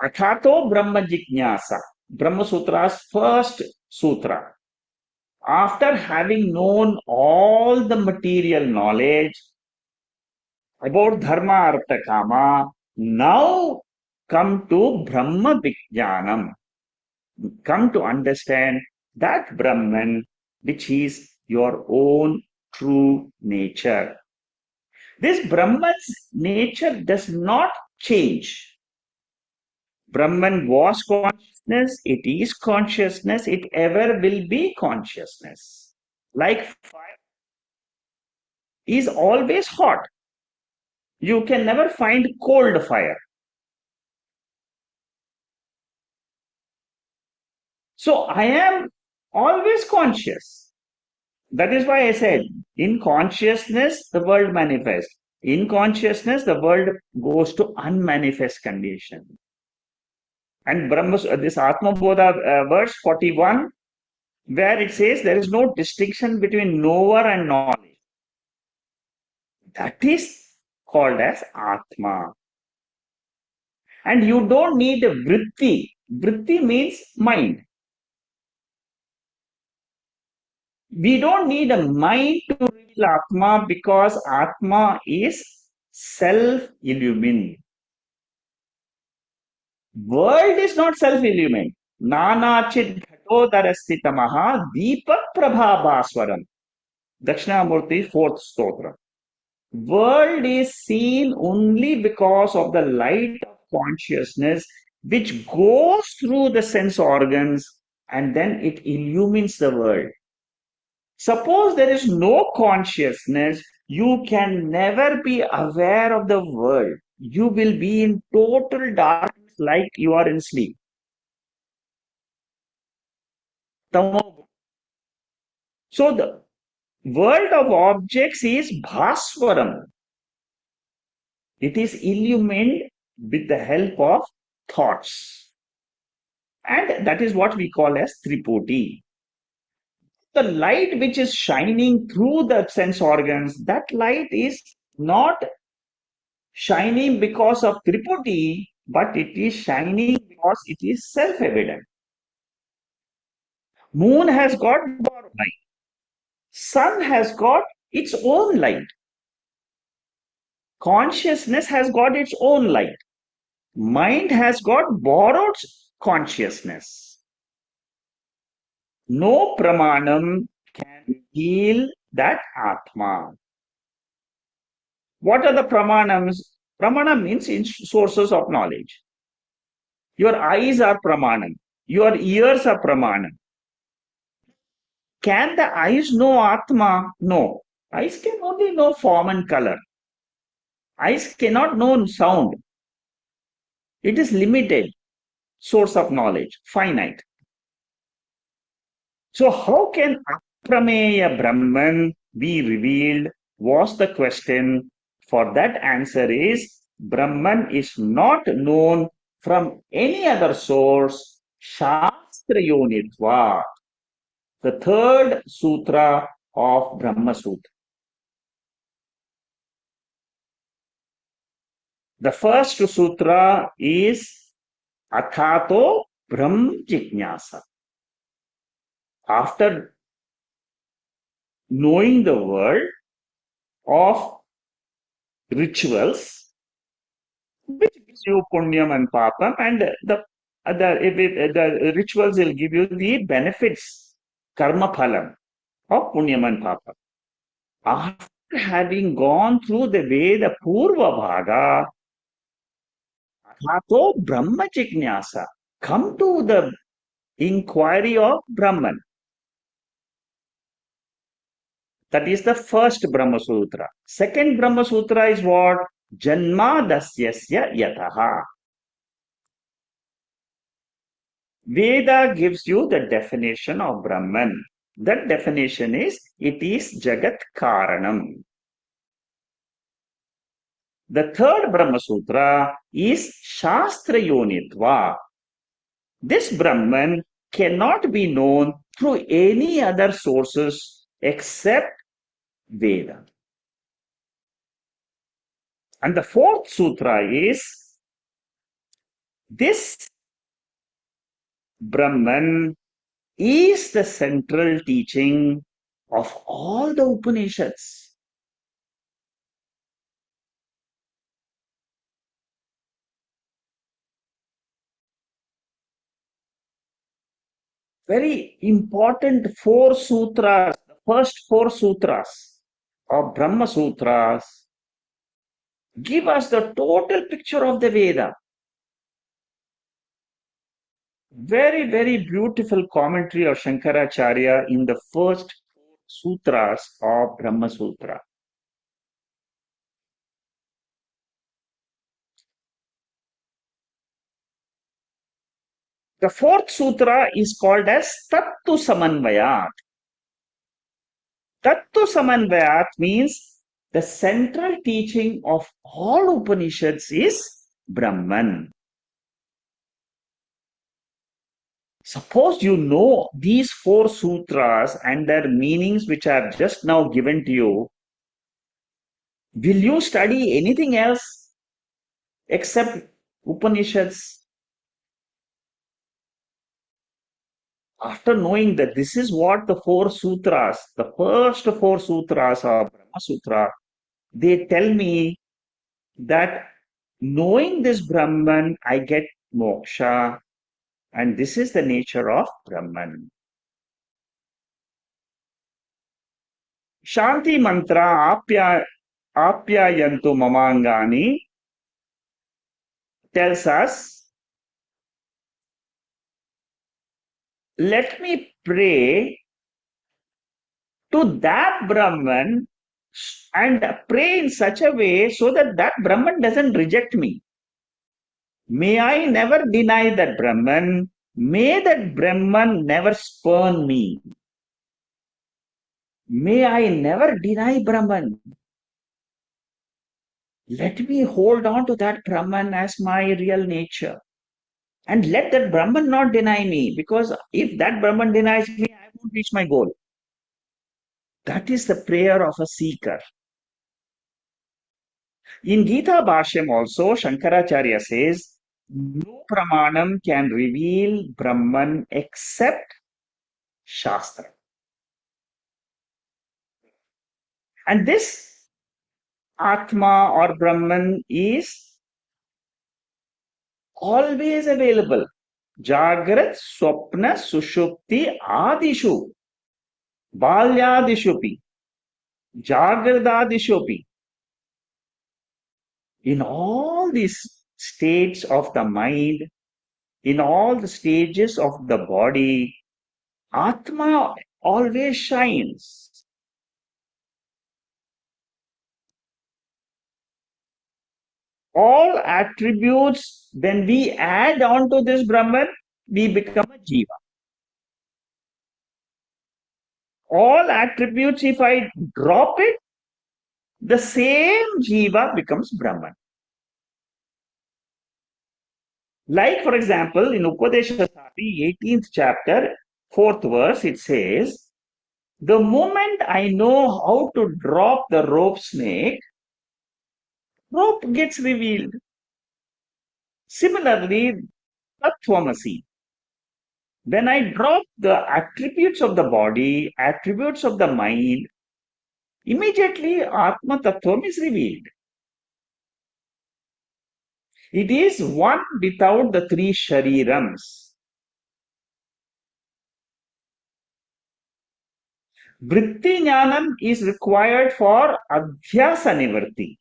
Athato Brahma Jijnasa, Brahma Sutra's first sutra. After having known all the material knowledge about Dharma, Artha, Kama, now come to Brahma Vijnanam. Come to understand that Brahman, which is your own true nature. This Brahman's nature does not change. Brahman was consciousness, it is consciousness, it ever will be consciousness. Like fire is always hot. You can never find cold fire. So I am always conscious. That is why I said, in consciousness, the world manifests. In consciousness, the world goes to unmanifest condition. And Brahma, this Atma Bodha verse 41, where it says there is no distinction between knower and knowledge. That is called as Atma. And you don't need a vritti. Vritti means mind. We don't need a mind to reveal Atma because Atma is self-illumined. World is not self-illumined. Nanachit ghatodharastitamaha deepak prabhabhaswaram. Dakshinamurti, fourth stotra. World is seen only because of the light of consciousness which goes through the sense organs and then it illumines the world. Suppose there is no consciousness, you can never be aware of the world. You will be in total darkness like you are in sleep. So the world of objects is Bhaswaram. It is illumined with the help of thoughts. And that is what we call as Tripoti. The light which is shining through the sense organs, that light is not shining because of Tripoti, but it is shining because it is self-evident. Moon has got borrowed light. Sun has got its own light. Consciousness has got its own light. Mind has got borrowed consciousness. No pramanam can heal that Atma. What are the pramanams? Pramana means sources of knowledge. Your eyes are pramanam. Your ears are pramanam. Can the eyes know Atma? No. Eyes can only know form and color. Eyes cannot know sound. It is limited source of knowledge, finite. So how can Aprameya Brahman be revealed was the question. For that answer is Brahman is not known from any other source. Shastra Yonitva, the third sutra of Brahma Sutra. The first sutra is Athato Brahm Jignasa. After knowing the world of rituals, which gives you punyam and papam, and the rituals will give you the benefits, karma phalam of punyam and papam. After having gone through the Veda Purva Bhaga, Athato Brahma Jignasa, come to the inquiry of Brahman. That is the first Brahma Sutra. Second Brahma Sutra is what? Janma dasyasya yataha. Veda gives you the definition of Brahman. That definition is, it is Jagat Karanam. The third Brahma Sutra is Shastra Yonitva. This Brahman cannot be known through any other sources except Veda. And the fourth sutra is, this Brahman is the central teaching of all the Upanishads. Very important four sutras, the first four sutras of Brahma Sutras give us the total picture of the Veda. Very, very beautiful commentary of Shankaracharya in the first sutras of Brahma Sutra. The fourth sutra is called as Tattu Samanvayat. Tattu Samanvayat means the central teaching of all Upanishads is Brahman. Suppose you know these four sutras and their meanings which are just now given to you, will you study anything else except Upanishads? After knowing that this is what the four sutras, the first four sutras of Brahma Sutra, they tell me that knowing this Brahman, I get moksha, and this is the nature of Brahman. Shanti mantra apyayantu mamangani tells us, let me pray to that Brahman and pray in such a way so that that Brahman doesn't reject me. May I never deny that Brahman. May that Brahman never spurn me. May I never deny Brahman. Let me hold on to that Brahman as my real nature. And let that Brahman not deny me, because if that Brahman denies me, I won't reach my goal. That is the prayer of a seeker. In Gita Bashyam also, Shankaracharya says, no pramanam can reveal Brahman except Shastra. And this Atma or Brahman is always available. Jagrat, Swapna, Sushupti, Adishu, Balyadishupi, Jagradadishupi. In all these states of the mind, in all the stages of the body, Atma always shines. All attributes, when we add on to this Brahman, we become a Jiva. All attributes, if I drop it, the same Jiva becomes Brahman. Like, for example, in Upadesha Sati, 18th chapter, 4th verse, it says, the moment I know how to drop the rope snake, rope gets revealed. Similarly, Tattvamasi. When I drop the attributes of the body, attributes of the mind, immediately Atma Tattvam is revealed. It is one without the three Sharirams. Vritti Jnanam is required for Adhyasa Nivarti.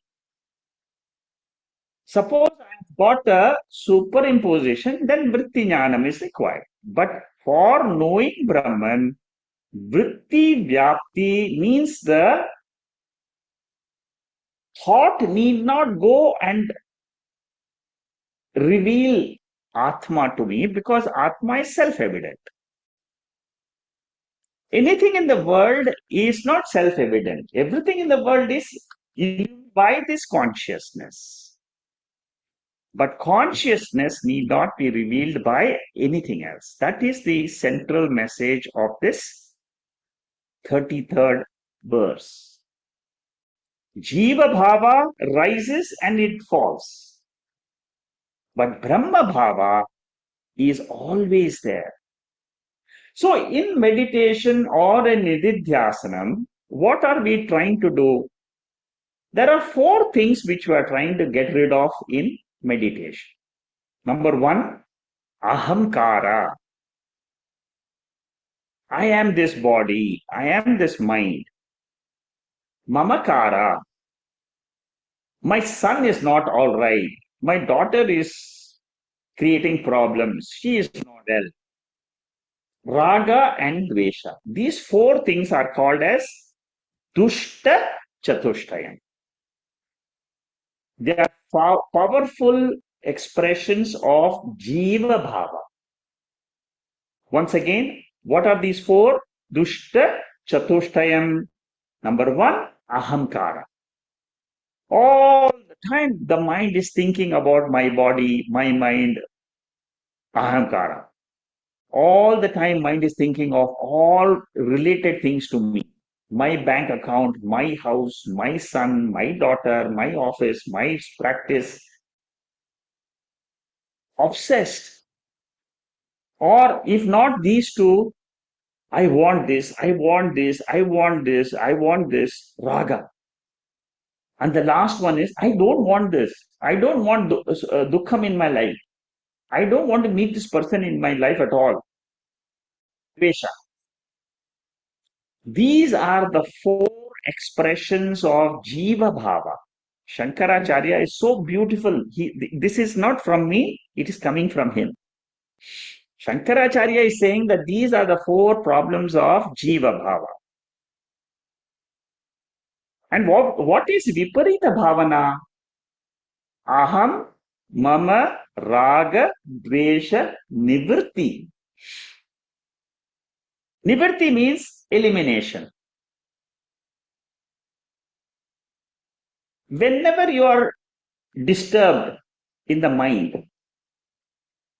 Suppose I've got a superimposition, then Vritti Jnanam is required. But for knowing Brahman, Vritti Vyapti means the thought need not go and reveal Atma to me because Atma is self-evident. Anything in the world is not self-evident. Everything in the world is by this consciousness. But consciousness need not be revealed by anything else. That is the central message of this 33rd verse. Jiva Bhava rises and it falls. But Brahma Bhava is always there. So in meditation or in Nididhyasanam, what are we trying to do? There are four things which we are trying to get rid of in meditation. Number one, ahamkara. I am this body. I am this mind. Mamakara. My son is not all right. My daughter is creating problems. She is not well. Raga and Dvesha. These four things are called as Dushta Chatushtayam. They are powerful expressions of Jiva Bhava. Once again, what are these four? Dushta Chatushtayam. Number one, Ahamkara. All the time, the mind is thinking about my body, my mind, Ahamkara. All the time, mind is thinking of all related things to me. My bank account, my house, my son, my daughter, my office, my practice. Obsessed. Or if not these two, I want this, I want this, I want this, I want this, raga. And the last one is, I don't want this. I don't want dukkham in my life. I don't want to meet this person in my life at all. Dvesha. These are the four expressions of Jiva Bhava. Shankaracharya is so beautiful. This is not from me, it is coming from him. Shankaracharya is saying that these are the four problems of Jiva Bhava. And what is Viparita Bhavana? Aham, Mama, Raga, Dvesha, Nivritti. Nivritti means elimination. Whenever you are disturbed in the mind,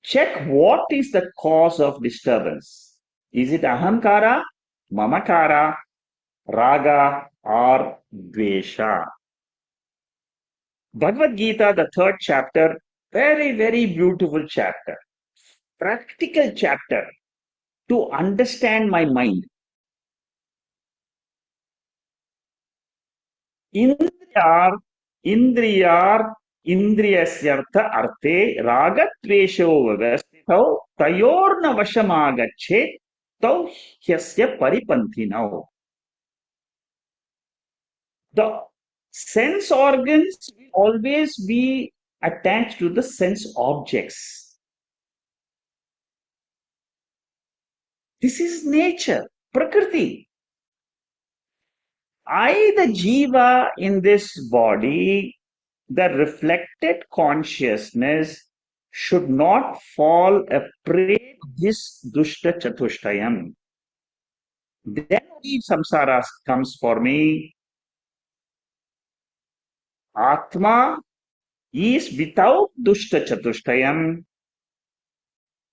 check what is the cause of disturbance. Is it ahamkara, mamakara, raga, or dvesha? Bhagavad Gita, the 3rd chapter, very, very beautiful chapter, practical chapter to understand my mind. Indriyar, Indriyasyartha arte ragatvesho vyavastitau tayorna vashamagachet tau hyasya paripanthinau. The sense organs will always be attached to the sense objects. This is nature, Prakriti. I, the Jiva in this body, the reflected consciousness should not fall a prey to this dushta chatushtayam. Then only samsara comes for me. Atma is without dushta chatushtayam.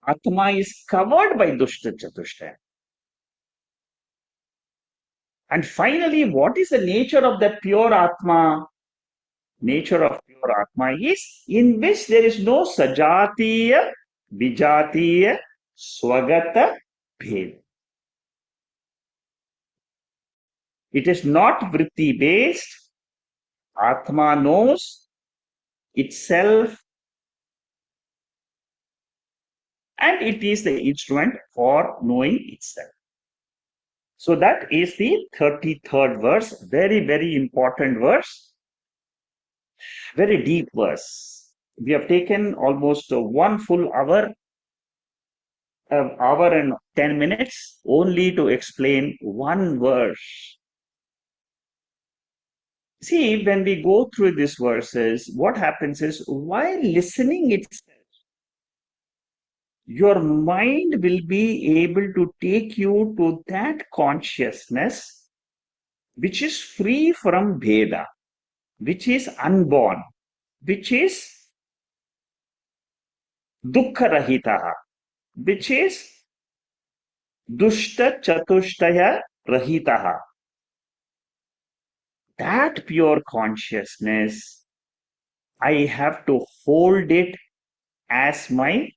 Atma is covered by dushta chatushtayam. And finally, what is the nature of that pure Atma? Nature of pure Atma is in which there is no sajatiya, vijatiya, swagata, bhed. It is not vritti based. Atma knows itself and it is the instrument for knowing itself. So that is the 33rd verse. Very, very important verse. Very deep verse. We have taken almost 1 full hour, an hour and 10 minutes only to explain one verse. See, when we go through these verses, what happens is while listening itself, your mind will be able to take you to that consciousness which is free from Veda, which is unborn, which is dukkha rahitaha, which is dushta chatushtaya rahitaha. That pure consciousness, I have to hold it as my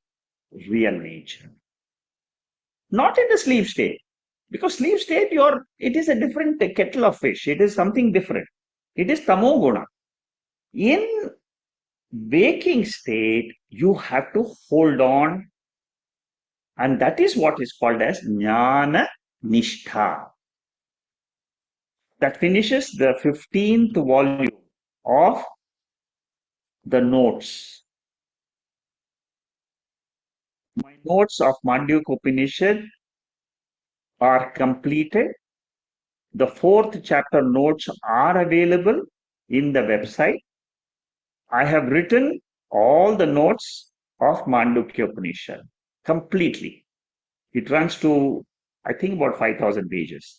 real nature. Not in the sleep state. Because sleep state, it is a different kettle of fish. It is something different. It is tamoguna. In waking state, you have to hold on. And that is what is called as jnana nishtha. That finishes the 15th volume of the notes. My notes of Mandukya Upanishad are completed. The 4th chapter notes are available in the website. I have written all the notes of Mandukya Upanishad completely. It runs to, I think, about 5,000 pages.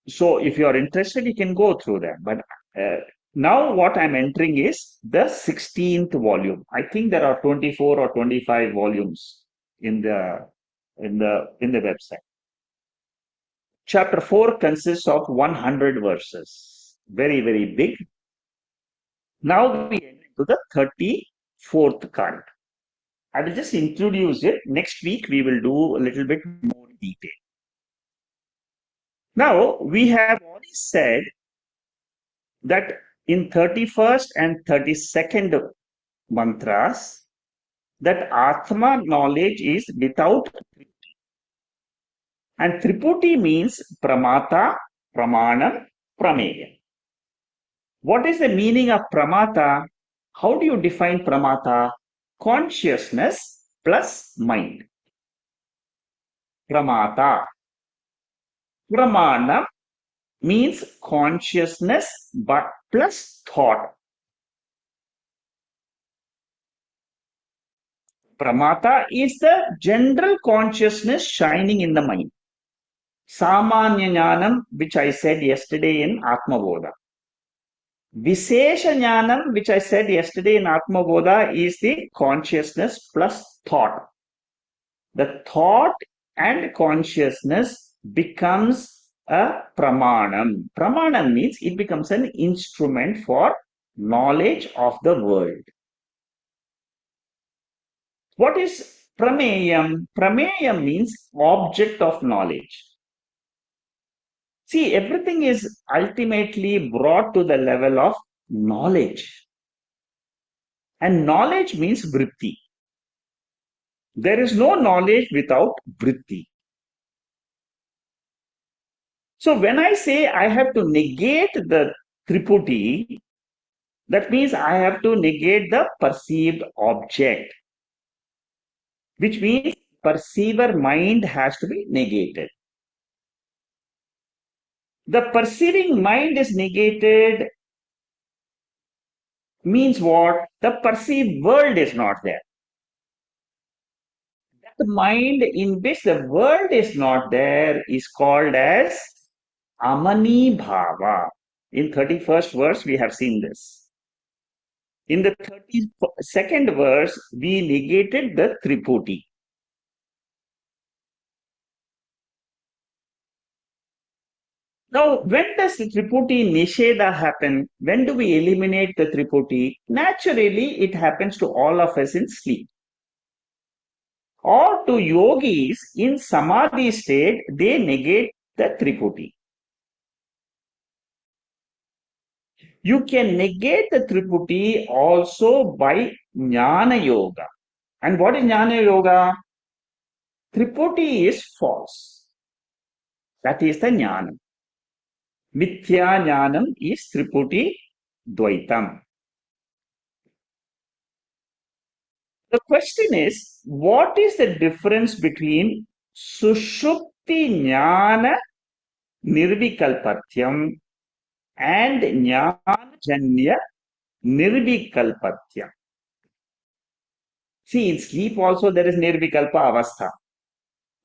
So if you are interested, you can go through that. But now what I'm entering is the 16th volume. I think there are 24 or 25 volumes in the website. Chapter 4 consists of 100 verses. Very, very big. Now we enter to the 34th canto. I will just introduce it. Next week we will do a little bit more detail. Now we have already said that in 31st and 32nd mantras, that Atma knowledge is without Triputi. And Triputi means Pramata, Pramanam, Prameya. What is the meaning of Pramata? How do you define Pramata? Consciousness plus mind. Pramata. Pramanam means consciousness but plus thought. Pramata is the general consciousness shining in the mind. Samanya Jnanam, which I said yesterday in Atma Bodha. Vishesha Jnanam, which I said yesterday in Atma Bodha, is the consciousness plus thought. The thought and consciousness becomes a pramanam. Pramanam means it becomes an instrument for knowledge of the world. What is prameyam? Prameyam means object of knowledge. See, everything is ultimately brought to the level of knowledge. And knowledge means vritti. There is no knowledge without vritti. So when I say I have to negate the triputi, that means I have to negate the perceived object, which means perceiver mind has to be negated. The perceiving mind is negated means what? The perceived world is not there. The mind in which the world is not there is called as Amani Bhava. In 31st verse, we have seen this. In the 32nd verse, we negated the Triputi. Now, when does the Triputi Nisheda happen? When do we eliminate the Triputi? Naturally, it happens to all of us in sleep. Or to yogis in Samadhi state, they negate the Triputi. You can negate the Triputi also by Jnana Yoga. And what is Jnana Yoga? Triputi is false. That is the Jnana. Mithya Jnanam is Triputi Dvaitam. The question is, what is the difference between Sushupti Jnana Nirvikalpatyam and Jnana Janya Nirvikalpatyam? See, in sleep also there is Nirvikalpa Avastha.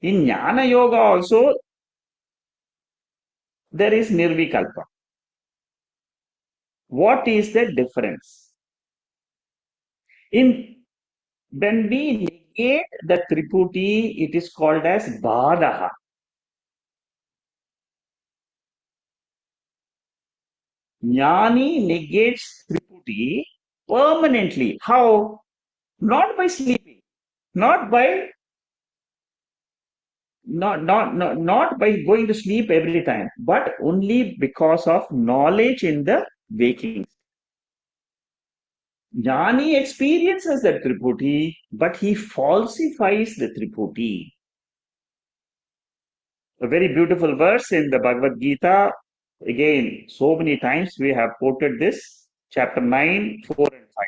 In Jnana Yoga also there is Nirvikalpa. What is the difference? When we negate the Triputi, it is called as Badaha. Jnani negates Triputi permanently. How? Not by sleeping, not by not by going to sleep every time, but only because of knowledge in the waking. Jnani experiences the Triputi, but he falsifies the Triputi. A very beautiful verse in the Bhagavad Gita. Again, so many times we have quoted this. Chapter 9, 4 and 5.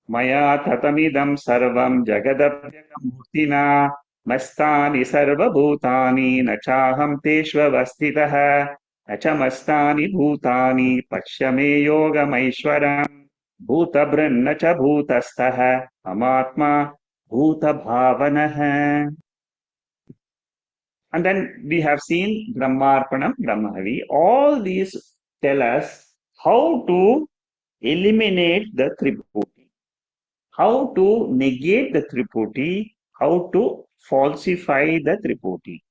Maya tatamidam sarvam jagadabhyakam murtina mastani sarvabhutani nachaham teshvavastitaha nachamastani bhutani pashyame yogamaishwaram bhutabhranna cha bhutastaha amatma bhutabhavanaha. And then we have seen Brahmarpanam, Brahmahavi. All these tell us how to eliminate the Triputi, how to negate the Triputi, how to falsify the Triputi.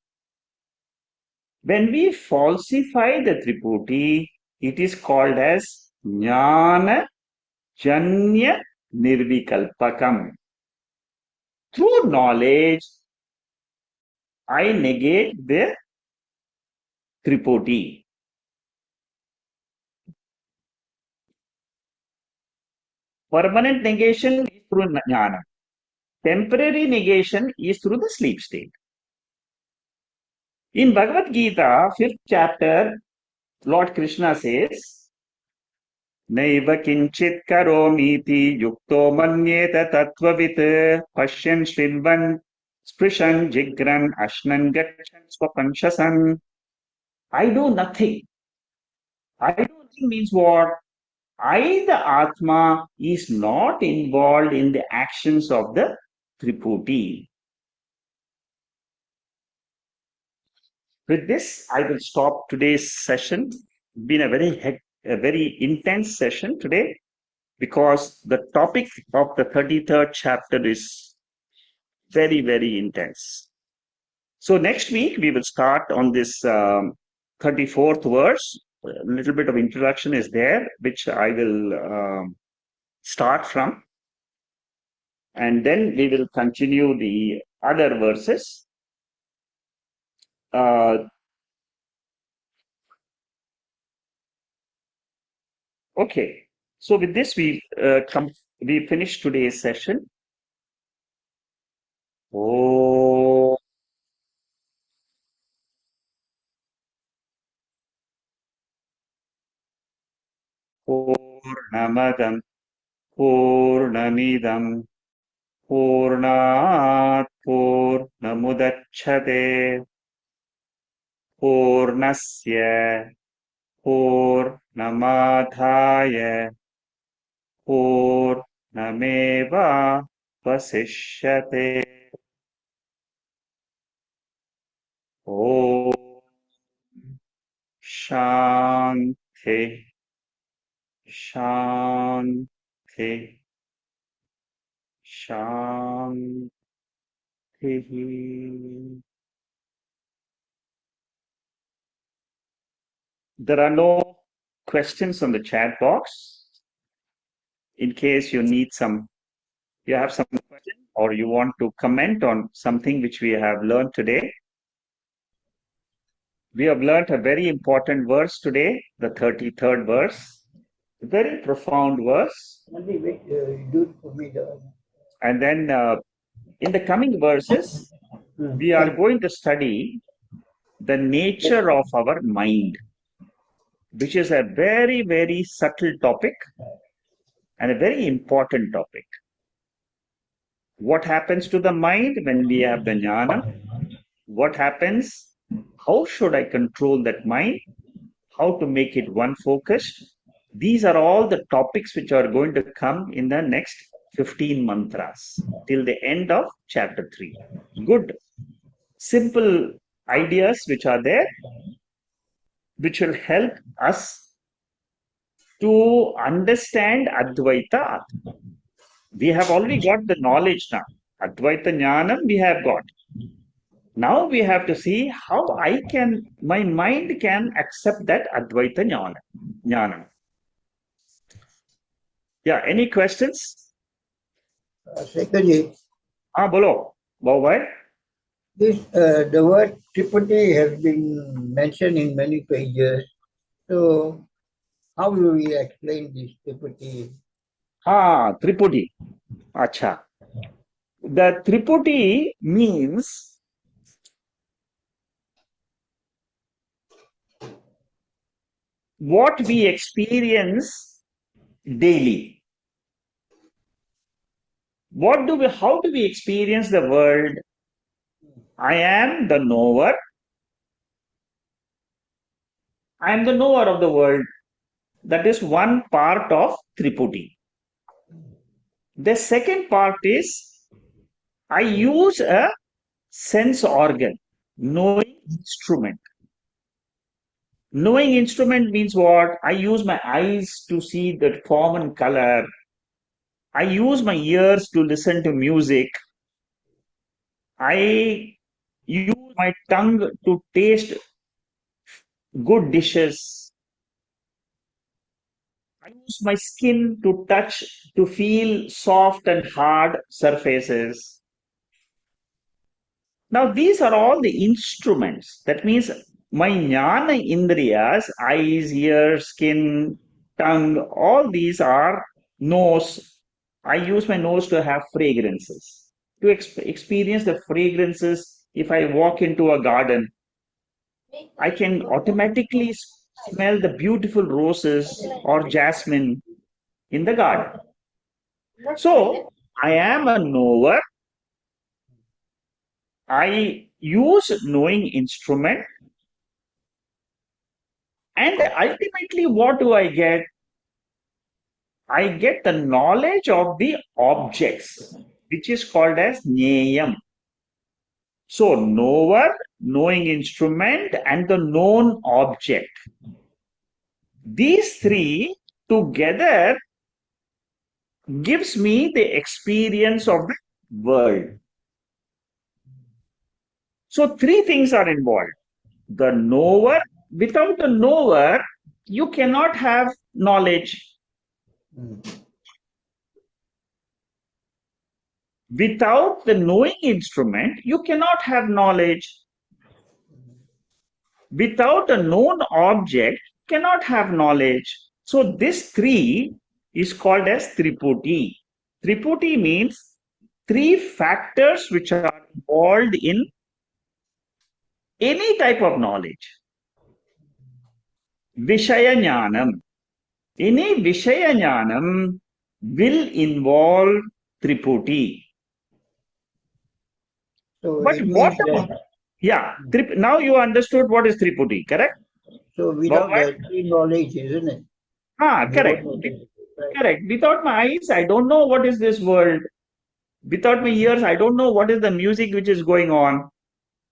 When we falsify the Triputi, it is called as Jnana Janya Nirvikalpakam. Through knowledge, I negate the Triputi. Permanent negation is through jnana. Temporary negation is through the sleep state. In Bhagavad Gita, 5th chapter, Lord Krishna says, Naiva kinchit karomiti yukto manyeta tattvavit pashyan shridvan sprishan jigran ashnan gachan swapanshasan. I do nothing. I do nothing means what? I, the Atma, is not involved in the actions of the Triputi. With this, I will stop today's session. It's been a very intense session today because the topic of the 33rd chapter is very, very intense. So next week, we will start on this 34th verse. A little bit of introduction is there, which I will start from. And then we will continue the other verses. Okay. So with this, we finish today's session. Oh. Purnamadam Purnamidam Purnat Purnamudachyate Purnasya Purnamadhaya Purnameva Vasishyate. Om Shanti Shanti Shanti. There are no questions on the chat box. In case you need you have some question or you want to comment on something which we have learned today. We have learned a very important verse today, the 33rd verse. Very profound verse. And then in the coming verses, we are going to study the nature of our mind, which is a very, very subtle topic and a very important topic. What happens to the mind when we have the jnana? What happens? How should I control that mind? How to make it one focused? These are all the topics which are going to come in the next 15 mantras till the end of chapter 3. Good, simple ideas which are there, which will help us to understand Advaita. We have already got the knowledge now. Advaita Jnanam we have got. Now we have to see how my mind can accept that Advaita Jnanam. Yeah, any questions? Secondly, Bolo. Bye. the word Tripati has been mentioned in many pages. So, how will we explain this Tripati? Tripudi. Acha. The Tripudi means what we experience daily. How do we experience the world? I am the knower. I am the knower of the world. That is one part of Tripudi. The second part is I use a sense organ, knowing instrument. Knowing instrument means what? I use my eyes to see the form and color. I use my ears to listen to music. I use my tongue to taste good dishes. I use my skin to touch, to feel soft and hard surfaces. Now, these are all the instruments. That means my jnana indriyas, eyes, ears, skin, tongue, all these are nose. I use my nose to have fragrances, to experience the fragrances. If I walk into a garden, I can automatically smell the beautiful roses or jasmine in the garden. So, I am a knower. I use knowing instrument, and ultimately what do I get? I get the knowledge of the objects, which is called as Jneyam. So knower, knowing instrument, and the known object. These three together gives me the experience of the world. So three things are involved. The knower, without the knower, you cannot have knowledge. Without the knowing instrument, you cannot have knowledge. Without a known object, cannot have knowledge. So this three is called as Triputi. Triputi means three factors which are involved in any type of knowledge. Vishaya Jnanam. Any Vishaya Jnanam will involve Triputi. So But it what means about? Yeah. Now you understood what is Triputi, correct? So without Bhagavan? the three knowledge, isn't it? You Correct. won't notice it, right? Correct. Without my eyes, I don't know what is this world. Without my ears, I don't know what is the music which is going on.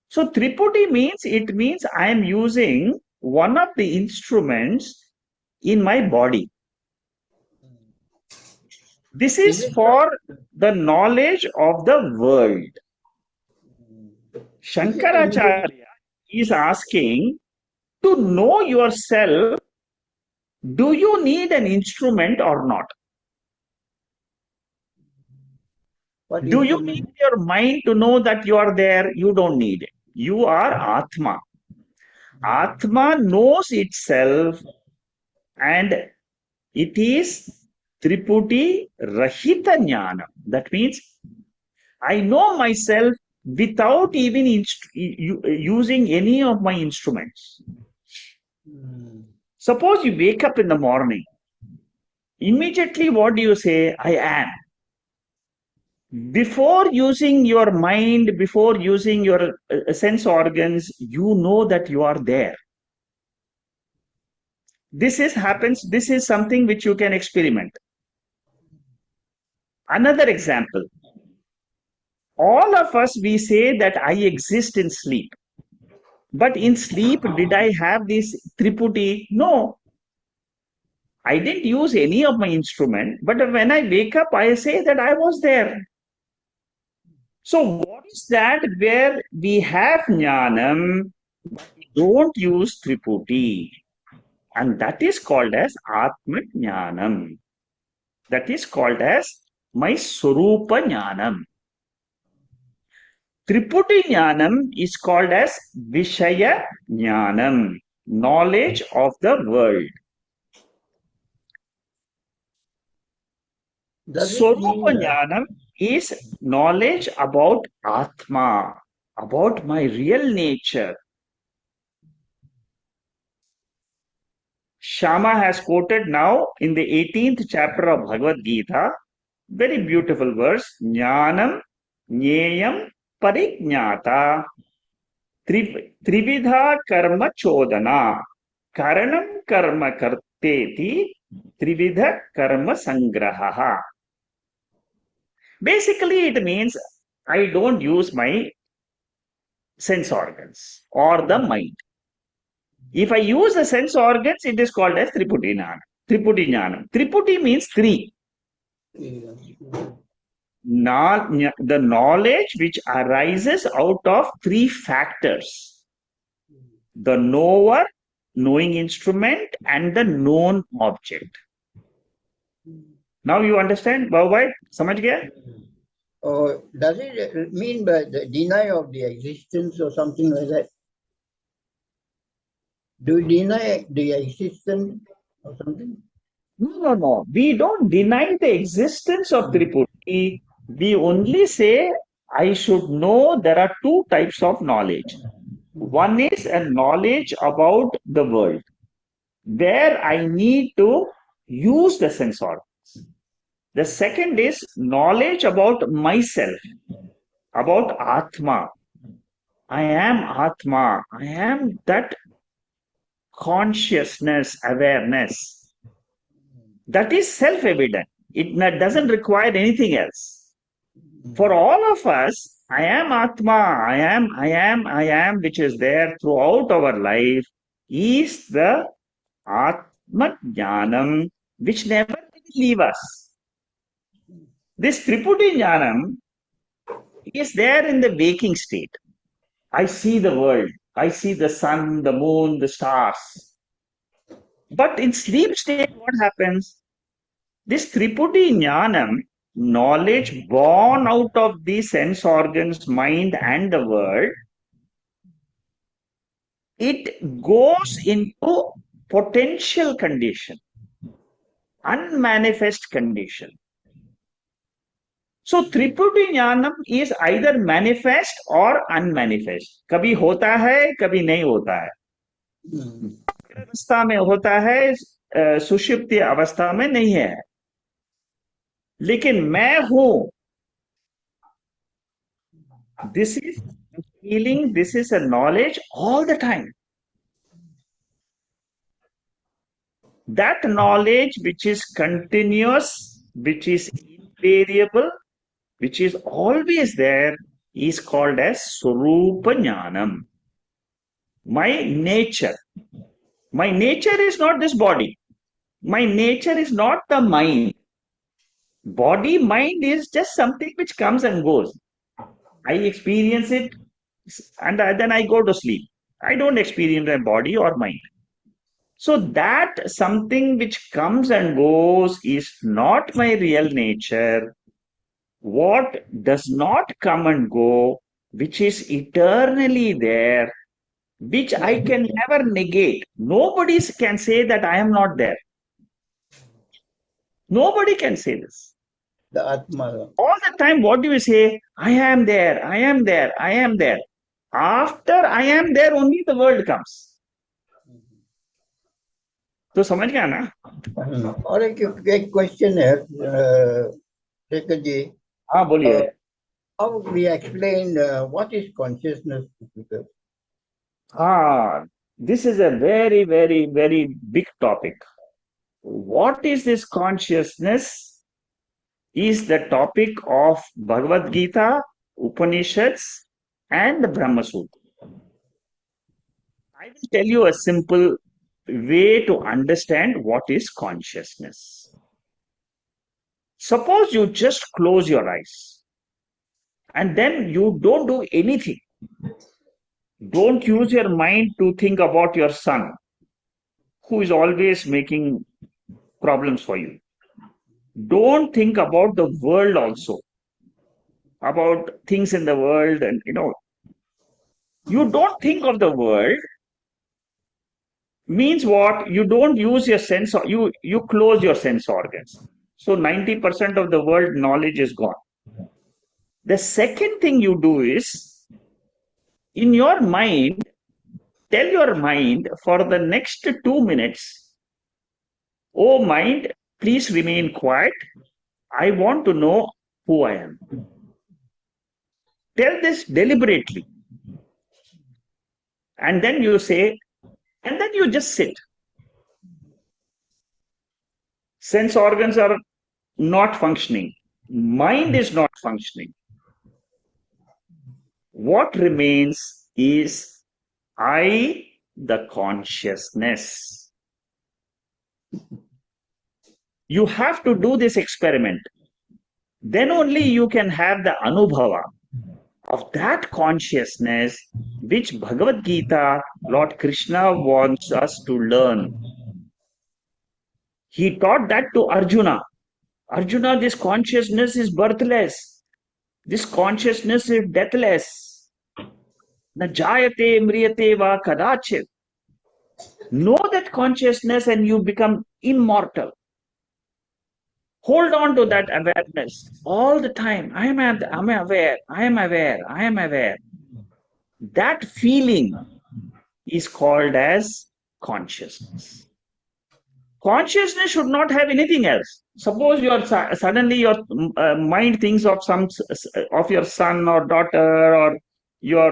So Triputi means it means I am using one of the instruments in my body. This Is is it for the knowledge of the world. is it immediate? Shankaracharya is asking to know yourself, do you need an instrument or not? What Do you need instrument? your mind to know that you are there? You don't need it. You are Atma. Atma knows itself and it is Triputi Rahita Jnana. That means I know myself without even using any of my instruments. Hmm. Suppose you wake up in the morning, immediately what do you say? I am. Before using your mind, before using your sense organs, you know that you are there. This is something which you can experiment. Another example, all of us, we say that I exist in sleep. But in sleep, did I have this Triputi? No, I didn't use any of my instrument. But when I wake up, I say that I was there. So what is that where we have jnanam, don't use Triputi? And that is called as Atma Jnanam. That is called as my Swarupa Jnanam. Triputi Jnanam is called as Vishaya Jnanam, knowledge of the world. Does it Swarupa mean Jnanam is knowledge about Atma, about my real nature. Shama has quoted now in the 18th chapter of Bhagavad Gita, very beautiful verse, Jnanam Jneyam Parijnata Trividha Karma Chodana Karanam Karma Karteti Trividha Karma Sangraha. Basically, it means I don't use my sense organs or the mind. If I use the sense organs, it is called as Triputi Jnana. Triputi Jnanam. Triputi means three. The knowledge which arises out of three factors: the knower, knowing instrument, and the known object. Now you understand, Bhai? Samajh gaya? or does it mean by the deny of the existence or something like that? Do you deny the existence or something? No. We don't deny the existence of Triputi. We only say I should know there are two types of knowledge. One is a knowledge about the world, where I need to use the sense organs. The second is knowledge about myself, about Atma. I am Atma. I am that consciousness, awareness. That is self evident. It doesn't require anything else. For all of us, I am Atma, I am, which is there throughout our life, is the Atma Jnanam, which never will leave us. This Triputi Jnanam is there in the waking state. I see the world, I see the sun, the moon, the stars. But in sleep state, what happens? This Triputi Jnanam, knowledge born out of the sense organs, mind, and the world, it goes into potential condition, unmanifest condition. So Triputi Jnanam is either manifest or unmanifest. कभी होता है, कभी नहीं होता है. अवस्था में होता है, सुषुप्ति अवस्था में नहीं है. लेकिन मैं हूं, this is feeling this is a knowledge all the time. That knowledge which is continuous, which is invariable, which is always there, is called as Swarupa Jnanam. My nature. My nature is not this body. My nature is not the mind. Body, mind is just something which comes and goes. I experience it and then I go to sleep. I don't experience my body or mind. So that something which comes and goes is not my real nature. What does not come and go, which is eternally there, which I can never negate. Nobody can say that I am not there. Nobody can say this. The Atma. All the time, what do you say? I am there, I am there, I am there. After I am there, only the world comes. तो समझ गया ना? और एक question है शेखर जी. हाँ बोलिए. How we explain what is consciousness to people? This is a very, very, very big topic. What is this consciousness is the topic of Bhagavad Gita, Upanishads, and the Brahma Sutra. I will tell you a simple way to understand what is consciousness. Suppose you just close your eyes and then you don't do anything. Don't use your mind to think about your son, who is always making problems for you. Don't think about the world also, about things in the world, and you don't think of the world. Means what? You don't use your sense, you close your sense organs. So 90% of the world knowledge is gone. The second thing you do is, in your mind, tell your mind for the next 2 minutes, oh mind, please remain quiet. I want to know who I am. Tell this deliberately. And then you say, and then you just sit. Sense organs are not functioning. Mind is not functioning. What remains is I, the consciousness. You have to do this experiment. Then only you can have the anubhava of that consciousness which Bhagavad Gita, Lord Krishna wants us to learn. He taught that to Arjuna. Arjuna, this consciousness is birthless. This consciousness is deathless. Na jayate mriyate va kadachit. Know that consciousness and you become immortal. Hold on to that awareness all the time. I am aware, I am aware, I am aware. That feeling is called as consciousness. Consciousness should not have anything else. Suppose you are suddenly your mind thinks of of your son or daughter or your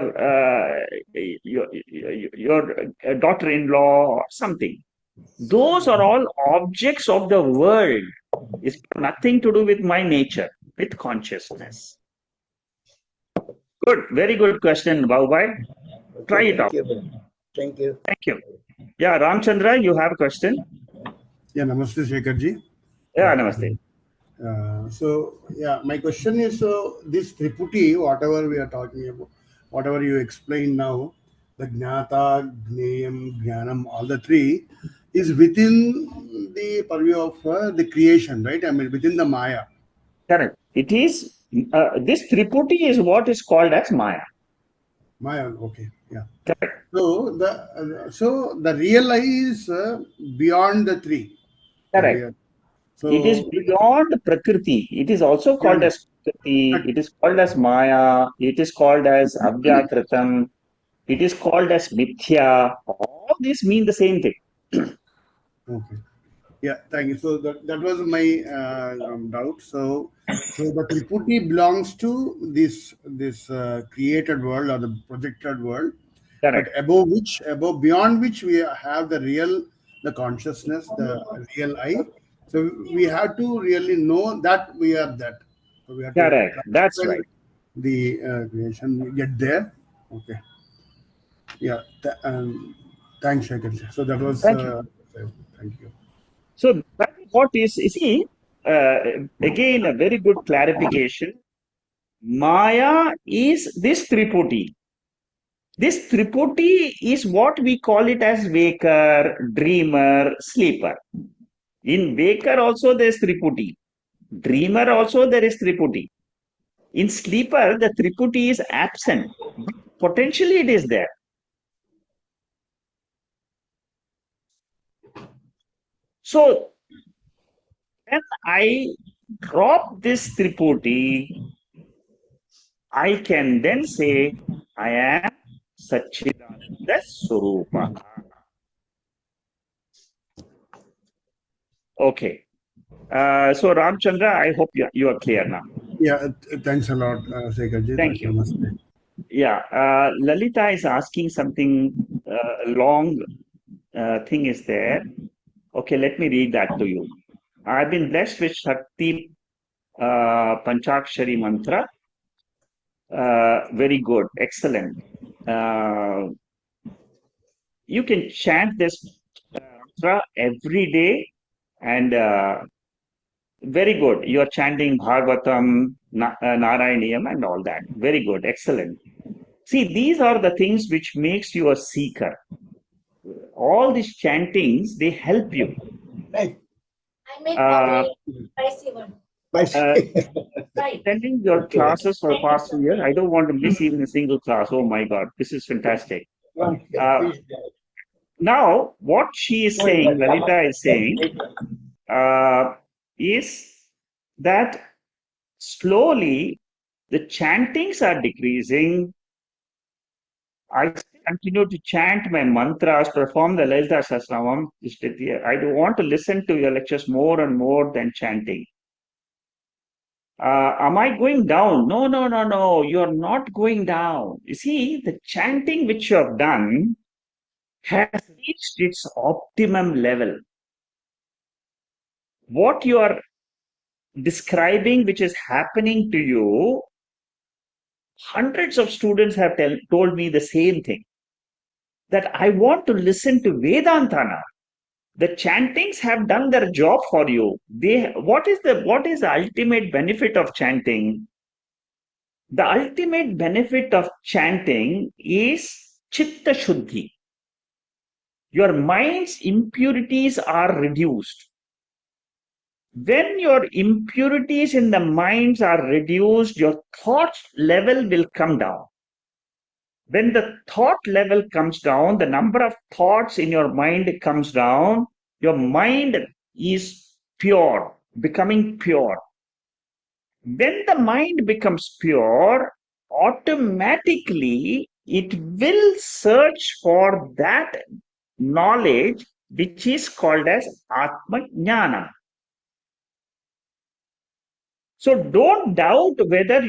daughter-in-law or something. Those are all objects of the world. It's nothing to do with my nature, with consciousness. Good, very good question, Bhai. Try it out. Thank you. Thank you. Yeah, Ramchandra, you have a question? Yeah, namaste, Shekharji. Yeah, namaste. My question is, this Triputi, whatever we are talking about, whatever you explained now, the Jnata, Gnayam, Jnanam, all the three, is within the purview of the creation, right? I mean, within the Maya. Correct. It is, this Triputi is what is called as Maya. Maya, okay, yeah. Correct. So the real I is beyond the three. Correct. So it is beyond Prakriti. It is also called as Prakriti. It is called as Maya. It is called as Abhyakritam. It is called as Mithya. All these mean the same thing. Okay. Yeah, thank you. So that was my doubt. So the Triputi belongs to this created world or the projected world, but Correct. above beyond which we have the real, the consciousness, the real I. So we have to really know that we are that. So we have to Correct. That's transcend right. the creation, get there. Okay. Yeah. Thanks, Shekhar. So that was. Thank you. Thank you. So that is what is, you see, uh, again, a very good clarification. Maya is this Triputi. This Triputi is what we call it as waker, dreamer, sleeper. In waker also there is Triputi. Dreamer also there is Triputi. In sleeper, the Triputi is absent. Potentially it is there. So when I drop this Triputi, I can then say, I am Satchidananda Swarupa. Okay. So Ramchandra, I hope you are clear now. Yeah, thanks a lot, Sekharji. Thank you. Namaste. Yeah, Lalita is asking something long thing is there. Okay, let me read that to you. I've been blessed with Shakti Panchakshari mantra. Very good, excellent. You can chant this mantra every day, and very good. You are chanting Bhagavatam, Narayaniyam, and all that. Very good, excellent. See, these are the things which makes you a seeker. All these chantings, they help you. Right. Uh, spicy one. Attending your classes for the past 2 years, I don't want to miss even a single class. Oh my God, this is fantastic. Uh, Now, what she is saying, Lalita is saying, uh, is that slowly the chantings are decreasing. I continue to chant my mantras, perform the Lalita Sahasranam. I do want to listen to your lectures more and more than chanting. Am I going down? No, no, no, no. You're not going down. You see, the chanting which you have done has reached its optimum level. What you are describing, which is happening to you, hundreds of students have told me the same thing, that I want to listen to Vedanta now. The chantings have done their job for you. What is the ultimate benefit of chanting? The ultimate benefit of chanting is chitta shuddhi. Your mind's impurities are reduced. When your impurities in the minds are reduced, your thought level will come down. When the thought level comes down, the number of thoughts in your mind comes down, your mind is pure, becoming pure. When the mind becomes pure, automatically it will search for that knowledge which is called as Atma Jnana. So don't doubt whether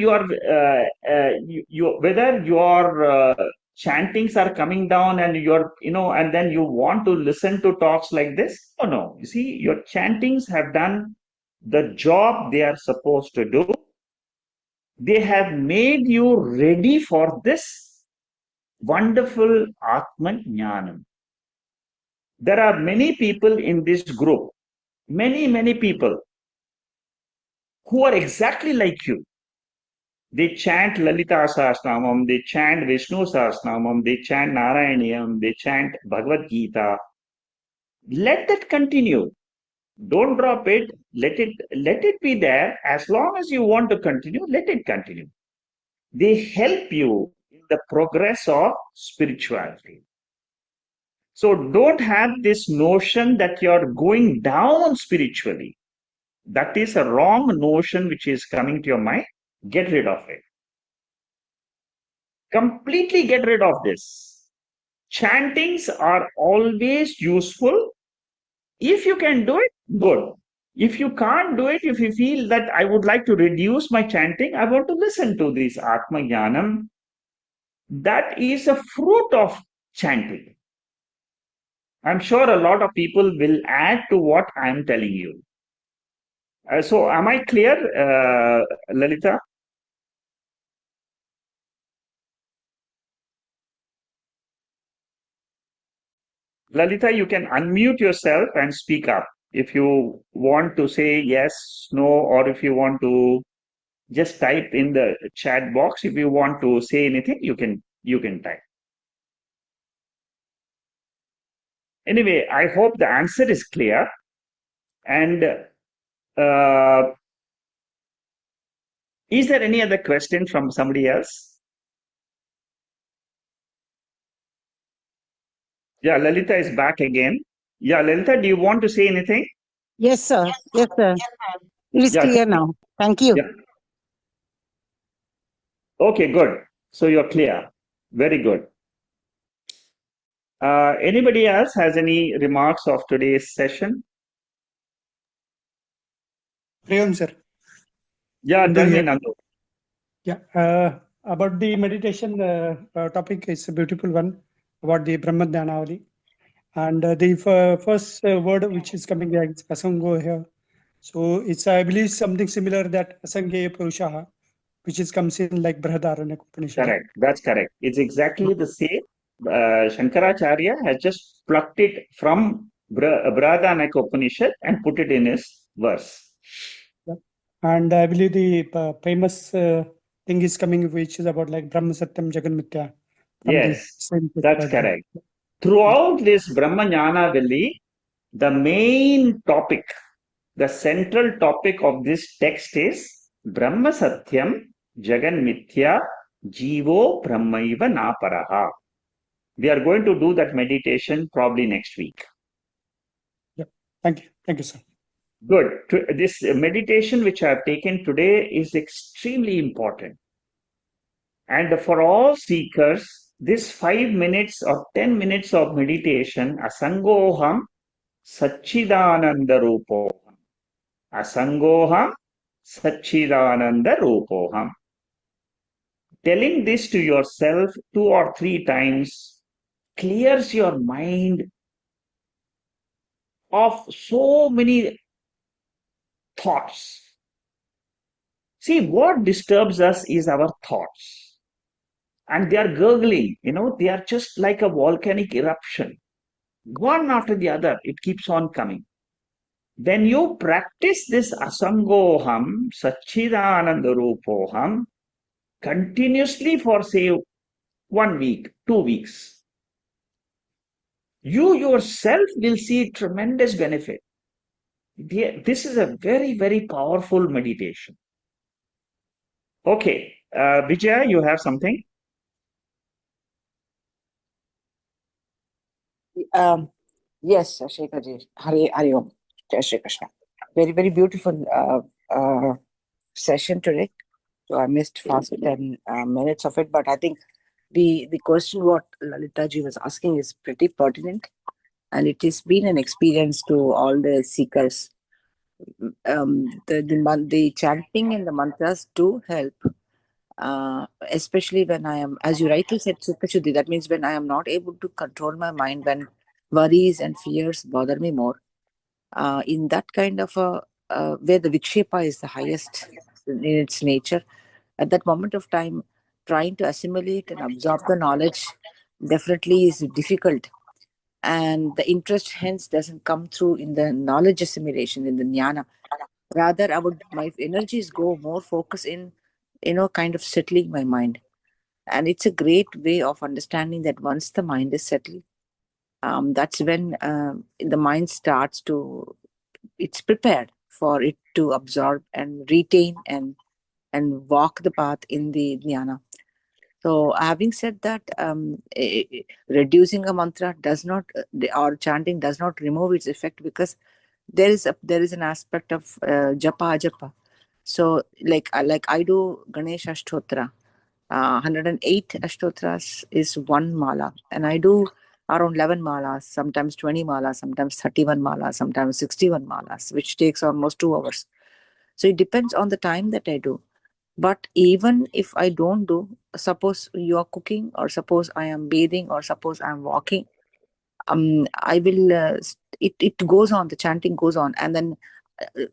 whether your chantings are coming down and and then you want to listen to talks like this. Oh no, you see, your chantings have done the job they are supposed to do. They have made you ready for this wonderful Atman Jnanam. There are many people in this group, many people who are exactly like you. They chant Lalita Sahasranamam, they chant Vishnu Sahasranamam, they chant Narayaniyam, they chant Bhagavad Gita. Let that continue. Don't drop it. Let it be there. As long as you want to continue, let it continue. They help you in the progress of spirituality. So don't have this notion that you're going down spiritually. That is a wrong notion which is coming to your mind. Get rid of it. Completely get rid of this. Chantings are always useful. If you can do it, Good. If you can't do it, if you feel that I would like to reduce my chanting, I want to listen to this Atma Jnanam. That is a fruit of chanting. I'm sure a lot of people will add to what I'm telling you. So, am I clear, Lalita? Lalita, you can unmute yourself and speak up if you want to say yes, no, or if you want to just type in the chat box. If you want to say anything, you can type. Anyway, I hope the answer is clear. And is there any other question from somebody else? Yeah, Lalita is back again. Yeah, Lalita, do you want to say anything? Yes, sir. Yes, sir. It is Yeah, clear now. Thank you. yeah. Okay, good. So you're clear. Very good. Anybody else has any remarks of today's session? Priyan, sir. Yeah, Nandu tell me, here. Nandu. Yeah, about the meditation topic is a beautiful one about the Brahma Dhanavali. And the first word which is coming here is Asango here. So it's, I believe, something similar that Asangeya Purushaha, which is comes in like Brihadaranyaka Upanishad. Correct. That's correct. It's exactly the same. Shankaracharya has just plucked it from Brihadaranyaka Upanishad and put it in his verse. Yeah. And I believe the famous thing is coming, which is about like Brahma Satyam Jagan Mithya. From the Yes, same that's text. correct. Throughout this Brahma Jnana Valley, the main topic, the central topic of this text is Brahma Satyam Jagan Mithya Jivo Brahmaiva Naparaha. We are going to do that meditation probably next week. Yeah. Thank you. Thank you, sir. Good. This meditation which I have taken today is extremely important. And for all seekers, this 5 minutes or 10 minutes of meditation, asangoham Satchidananda Rupoham. Asangoham Satchidananda Rupoham. Telling this to yourself 2 or 3 times clears your mind of so many thoughts. See, what disturbs us is our thoughts. And they are gurgling, they are just like a volcanic eruption. One after the other, it keeps on coming. When you practice this asangoham, Satchidananda Rupoham, continuously for say 1 week, 2 weeks, you yourself will see tremendous benefit. This is a very, very powerful meditation. Okay, Vijaya, you have something? Yes, Shekharji. Hari Om. Jai Shri Krishna. Very, very beautiful session today. So I missed first 10 minutes of it, but I think the question what Lalita ji was asking is pretty pertinent, and it has been an experience to all the seekers. The chanting and the mantras do help, especially when I am, as you rightly said, Chitta-Shuddhi, that means when I am not able to control my mind, when worries and fears bother me more. In that kind of where the vikshepa is the highest in its nature, at that moment of time, trying to assimilate and absorb the knowledge definitely is difficult. And the interest hence doesn't come through in the knowledge assimilation, in the jnana. Rather, my energies go more focus in, kind of settling my mind. And it's a great way of understanding that once the mind is settled, that's when the mind starts to, it's prepared for it to absorb and retain and walk the path in the jnana. So having said that, reducing a mantra does not, or chanting does not remove its effect, because there is an aspect of japa ajapa. So like I do Ganesh Ashtotra, 108 Ashtotras is one mala, and I do around 11 malas, sometimes 20 malas, sometimes 31 malas, sometimes 61 malas, which takes almost 2 hours. So it depends on the time that I do. But even if I don't do, suppose you are cooking, or suppose I am bathing, or suppose I am walking, I will, it goes on, the chanting goes on. And then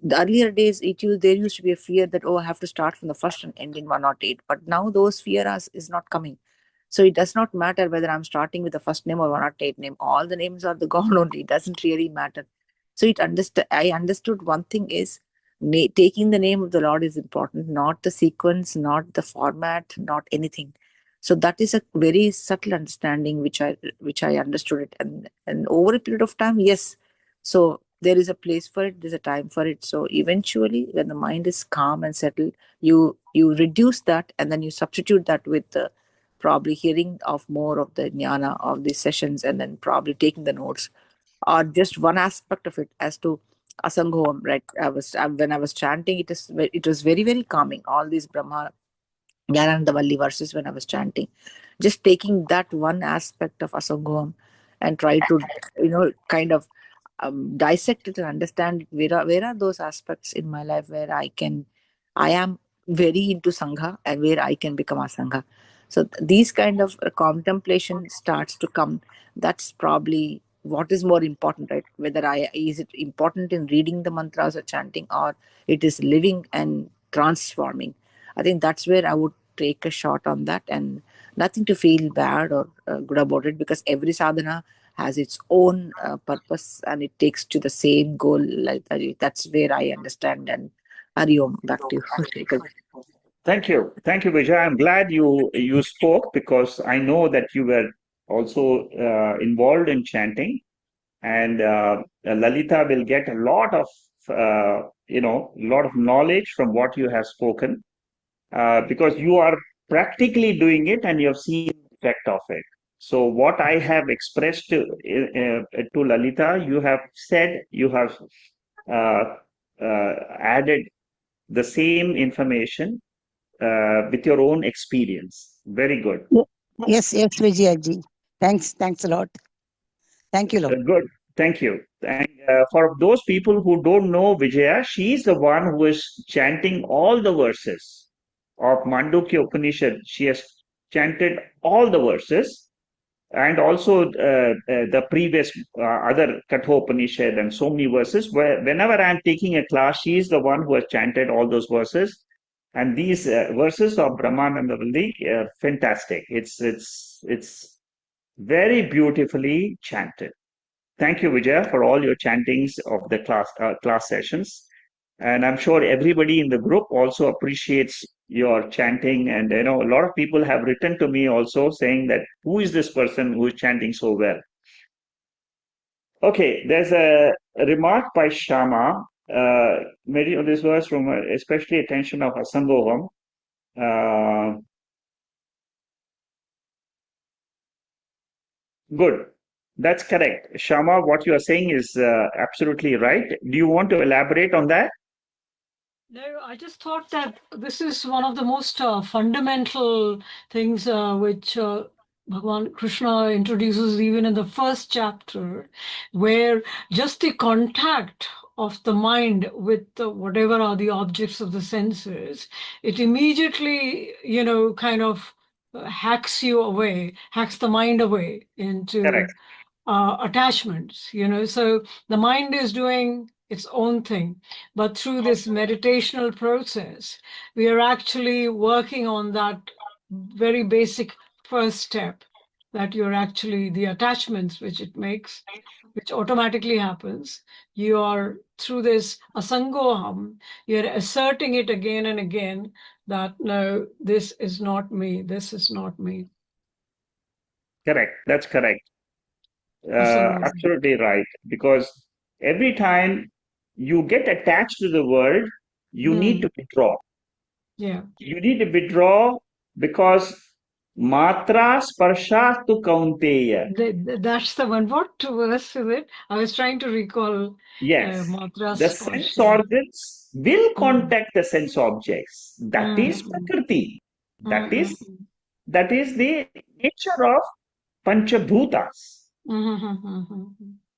the earlier days, there used to be a fear that, oh, I have to start from the first and end in 108. But now those fears is not coming. So it does not matter whether I'm starting with the first name or 108 name. All the names are the God only. It doesn't really matter. So I understood one thing is, taking the name of the Lord is important, not the sequence, not the format, not anything. So that is a very subtle understanding which I understood it. And over a period of time, yes. So there is a place for it, there's a time for it. So eventually, when the mind is calm and settled, you reduce that, and then you substitute that with probably hearing of more of the jnana of these sessions, and then probably taking the notes, or just one aspect of it as to asanghoam, right? When I was chanting, it was very, very calming. All these Brahma Jnanandavalli verses when I was chanting, just taking that one aspect of asanghoam and try to, kind of dissect it and understand it. Where are those aspects in my life where I am very into sangha, and where I can become a sangha. So these kind of contemplation starts to come. That's probably what is more important, right? Is it important in reading the mantras or chanting, or it is living and transforming. I think that's where I would take a shot on that, and nothing to feel bad or good about it, because every sadhana has its own purpose, and it takes to the same goal. Like that's where I understand. And Hari Om, back to you. Thank you. Thank you, Vijay. I'm glad you spoke, because I know that you were also involved in chanting, and Lalita will get a lot of lot of knowledge from what you have spoken, because you are practically doing it and you have seen the effect of it. So what I have expressed to Lalita, you have said, you have uh, added the same information with your own experience. Very good. Yes, yes, Vijayaji. Thanks a lot. Thank you, Lord. Good. Thank you. And for those people who don't know Vijaya, she's the one who is chanting all the verses of Mandukya Upanishad. She has chanted all the verses, and also the previous other Kathopanishad and so many verses. Whenever I'm taking a class, she is the one who has chanted all those verses. And these verses of Brahmananda Valli are fantastic. It's very beautifully chanted. Thank you, Vijaya, for all your chantings of the class sessions. And I'm sure everybody in the group also appreciates your chanting. And a lot of people have written to me also saying that who is this person who is chanting so well? Okay, there's a remark by Shama. Many of this verse from especially attention of Asangoham. Good. That's correct. Shama, what you are saying is absolutely right. Do you want to elaborate on that? No, I just thought that this is one of the most fundamental things which Bhagavan Krishna introduces even in the first chapter, where just the contact of the mind with whatever are the objects of the senses, it immediately, kind of hacks the mind away into Correct. attachments, so the mind is doing its own thing, but through this meditational process we are actually working on that very basic first step, that you're actually the attachments which it makes, which automatically happens. You are, through this asangoham, you're asserting it again and again, that no, this is not me, this is not me. Correct. That's correct. Asangoham. Absolutely right. Because every time you get attached to the world, you need to withdraw. Yeah. You need to withdraw because matra sparsha tu kaunteya. That's the one. What verse is it? I was trying to recall Yes, Matra the sense Sparsha. organs will Mm, contact the sense objects. That mm, is Prakriti. mm, That mm, is the nature of Panchabhutas. Mm-hmm.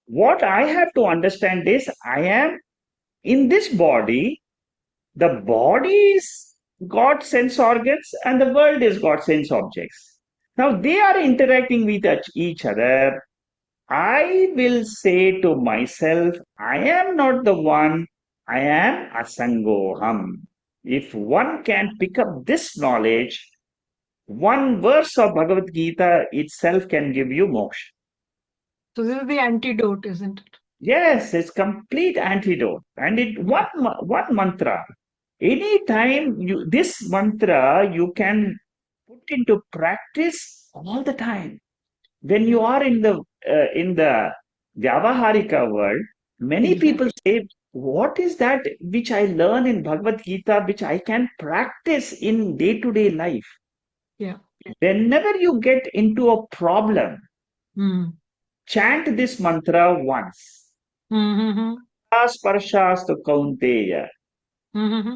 What I have to understand is I am in this body. The body is got sense organs and the world is got sense objects. Now they are interacting with each other. I will say to myself, I am not the one, I am asangoham. If one can pick up this knowledge, one verse of Bhagavad Gita itself can give you moksha. So this is the antidote, isn't it? Yes, it's complete antidote. And it one mantra. Anytime you this mantra you can put into practice all the time. When you are in the Vyavaharika world, many Exactly. people say, what is that which I learn in Bhagavad Gita, which I can practice in day-to-day life? Yeah. Whenever you get into a problem, Mm. chant this mantra once. Mm-hmm. Sparshas kaunteya. Mm-hmm.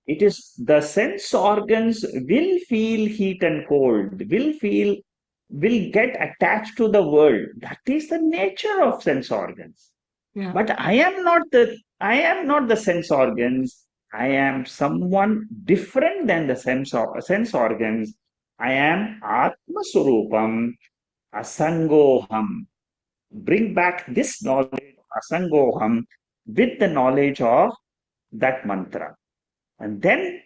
It is the sense organs will feel heat and cold, will get attached to the world. That is the nature of sense organs. Yeah. But I am not the sense organs. I am someone different than the sense organs. I am Atma Surupam, Asangoham. Bring back this knowledge, Asangoham, with the knowledge of that mantra. And then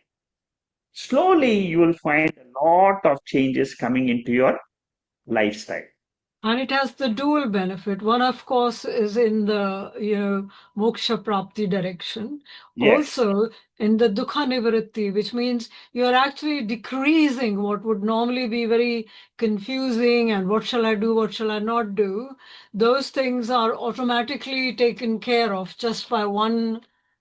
slowly you will find a lot of changes coming into your lifestyle. And it has the dual benefit. One, of course, is in the moksha prapti direction. Yes, Also, in the dukha nivritti, which means you are actually decreasing what would normally be very confusing and what shall I do, what shall I not do. Those things are automatically taken care of just by one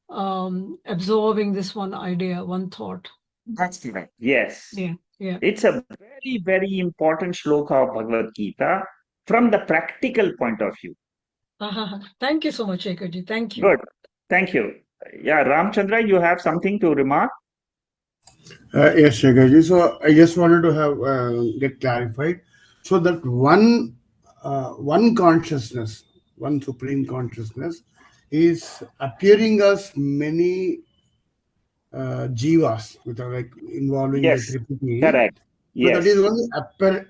absorbing this one idea, one thought. that's right. Yes. Yeah, yeah. It's a very, very important shloka of Bhagavad Gita from the practical point of view. Thank you so much, Ekhaji. Thank you. Good. Thank you. Yeah, Ramchandra, you have something to remark? Yes, Shekharji. So I just wanted to have get clarified. So that one consciousness, one supreme consciousness, is appearing as many jivas, which are like involving the Yes, Tripiti. correct. So that is Yes, only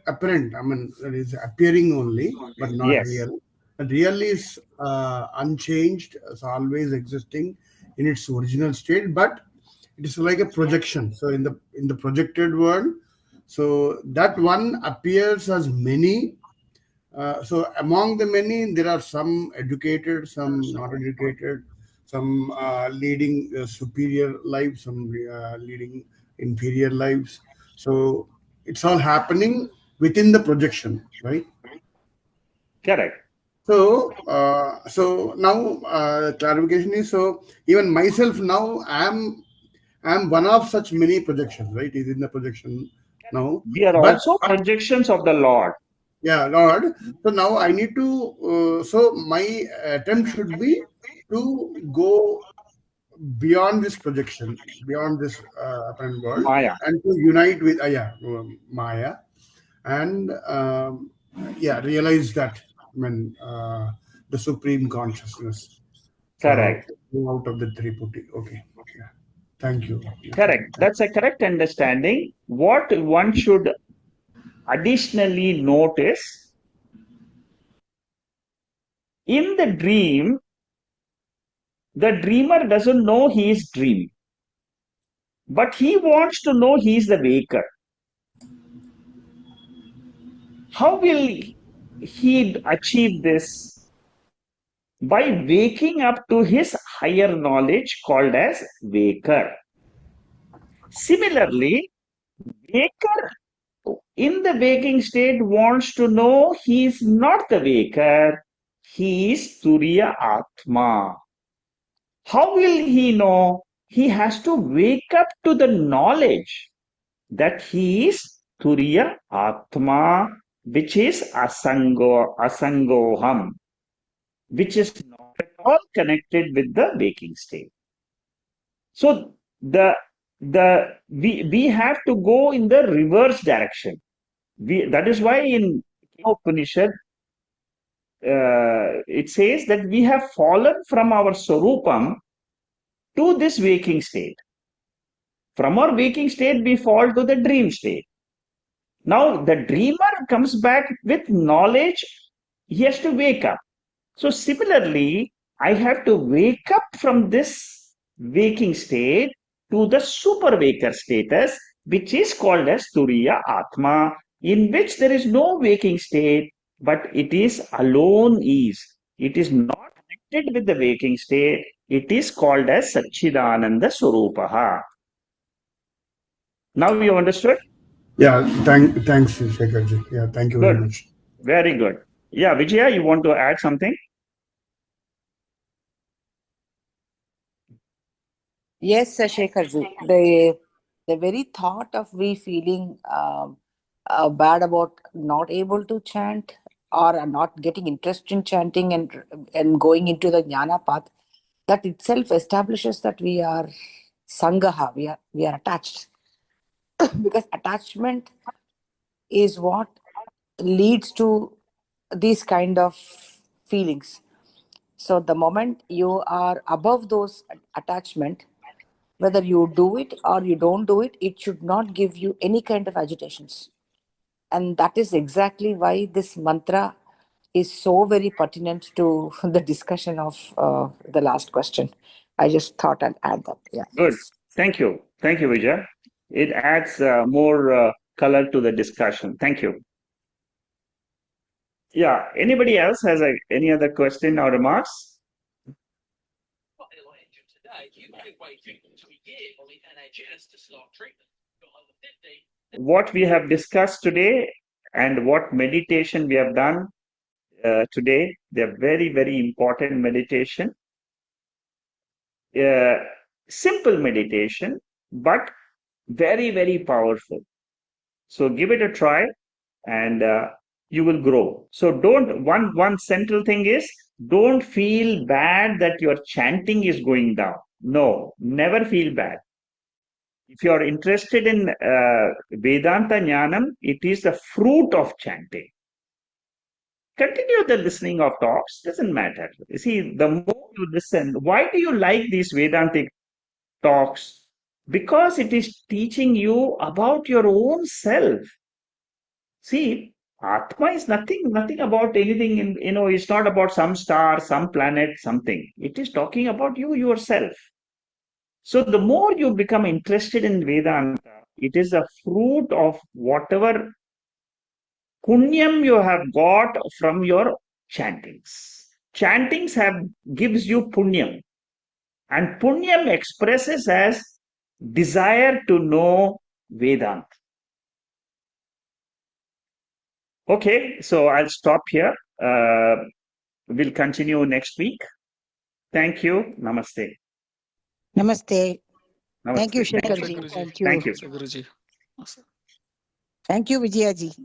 apparent. I mean, that is appearing only, but not yes, real. And real is unchanged, is always existing in its original state, but it is like a projection. So in the projected world, so that one appears as many. So among the many, there are some educated, some not educated, some leading superior lives, some leading inferior lives. So it's all happening within the projection, right? correct. So now clarification is, so even myself now I'm one of such many projections, right? Is in the projection now, We are but also projections of the Lord. yeah, Lord. So now I need to. So my attempt should be to go beyond this projection, beyond this apparent world, Maya. and to unite with Maya, and yeah, realize that, I mean, the supreme consciousness. So Correct. out of the Tripurti. Okay. Yeah. Thank you. Yeah. Correct. That's a correct understanding. What one should additionally notice in the dream, the dreamer doesn't know he is dreaming, but he wants to know he is the waker. How will he achieve this? By waking up to his higher knowledge called as waker. Similarly, waker in the waking state wants to know he is not the waker, he is Turiya Atma. How will he know? He has to wake up to the knowledge that he is Turiya Atma, which is Asangoham, which is not at all connected with the waking state. So we have to go in the reverse direction. That is why in Upanishad it says that we have fallen from our Swarupam to this waking state. From our waking state, we fall to the dream state. Now, the dreamer comes back with knowledge. He has to wake up. So, similarly, I have to wake up from this waking state to the super waker status, which is called as Turiya Atma, in which there is no waking state, but it is alone is. It is not connected with the waking state. It is called as Satchidananda Swarupaha. Now you understood? Yeah, thanks, Shekharji. Yeah, thank you very Good. much. Very good. Yeah, Vijaya, you want to add something? Yes, Shekharji. The very thought of we feeling bad about not able to chant or not getting interest in chanting and going into the jnana path, that itself establishes that we are sangaha, we are attached. Because attachment is what leads to these kind of feelings. So the moment you are above those attachment, whether you do it or you don't do it, it should not give you any kind of agitations. And that is exactly why this mantra is so very pertinent to the discussion of the last question. I just thought I'd add that. Yeah. Good. Thank you. Thank you, Vijay. It adds more color to the discussion. Thank you. Yeah. Anybody else has any other question or remarks? What we have discussed today and what meditation we have done today, they're very, very important meditation. Simple meditation, but very, very powerful. So give it a try and you will grow. So one central thing is don't feel bad that your chanting is going down. No, never feel bad. If you are interested in Vedanta Jnanam, it is the fruit of chanting. Continue the listening of talks, doesn't matter. You see, the more you listen, why do you like these Vedantic talks? Because it is teaching you about your own self. See, Atma is nothing about anything it's not about some star, some planet, something. It is talking about you yourself. So the more you become interested in Vedanta, it is a fruit of whatever punyam you have got from your chantings. Chantings gives you punyam, and punyam expresses as desire to know Vedanta. Okay, so I'll stop here. We'll continue next week. Thank you. Namaste. Namaste. Namaste. Thank you, Thank you. Shekharji. Thank you. Thank you. Guruji. Thank you, Vijayaji.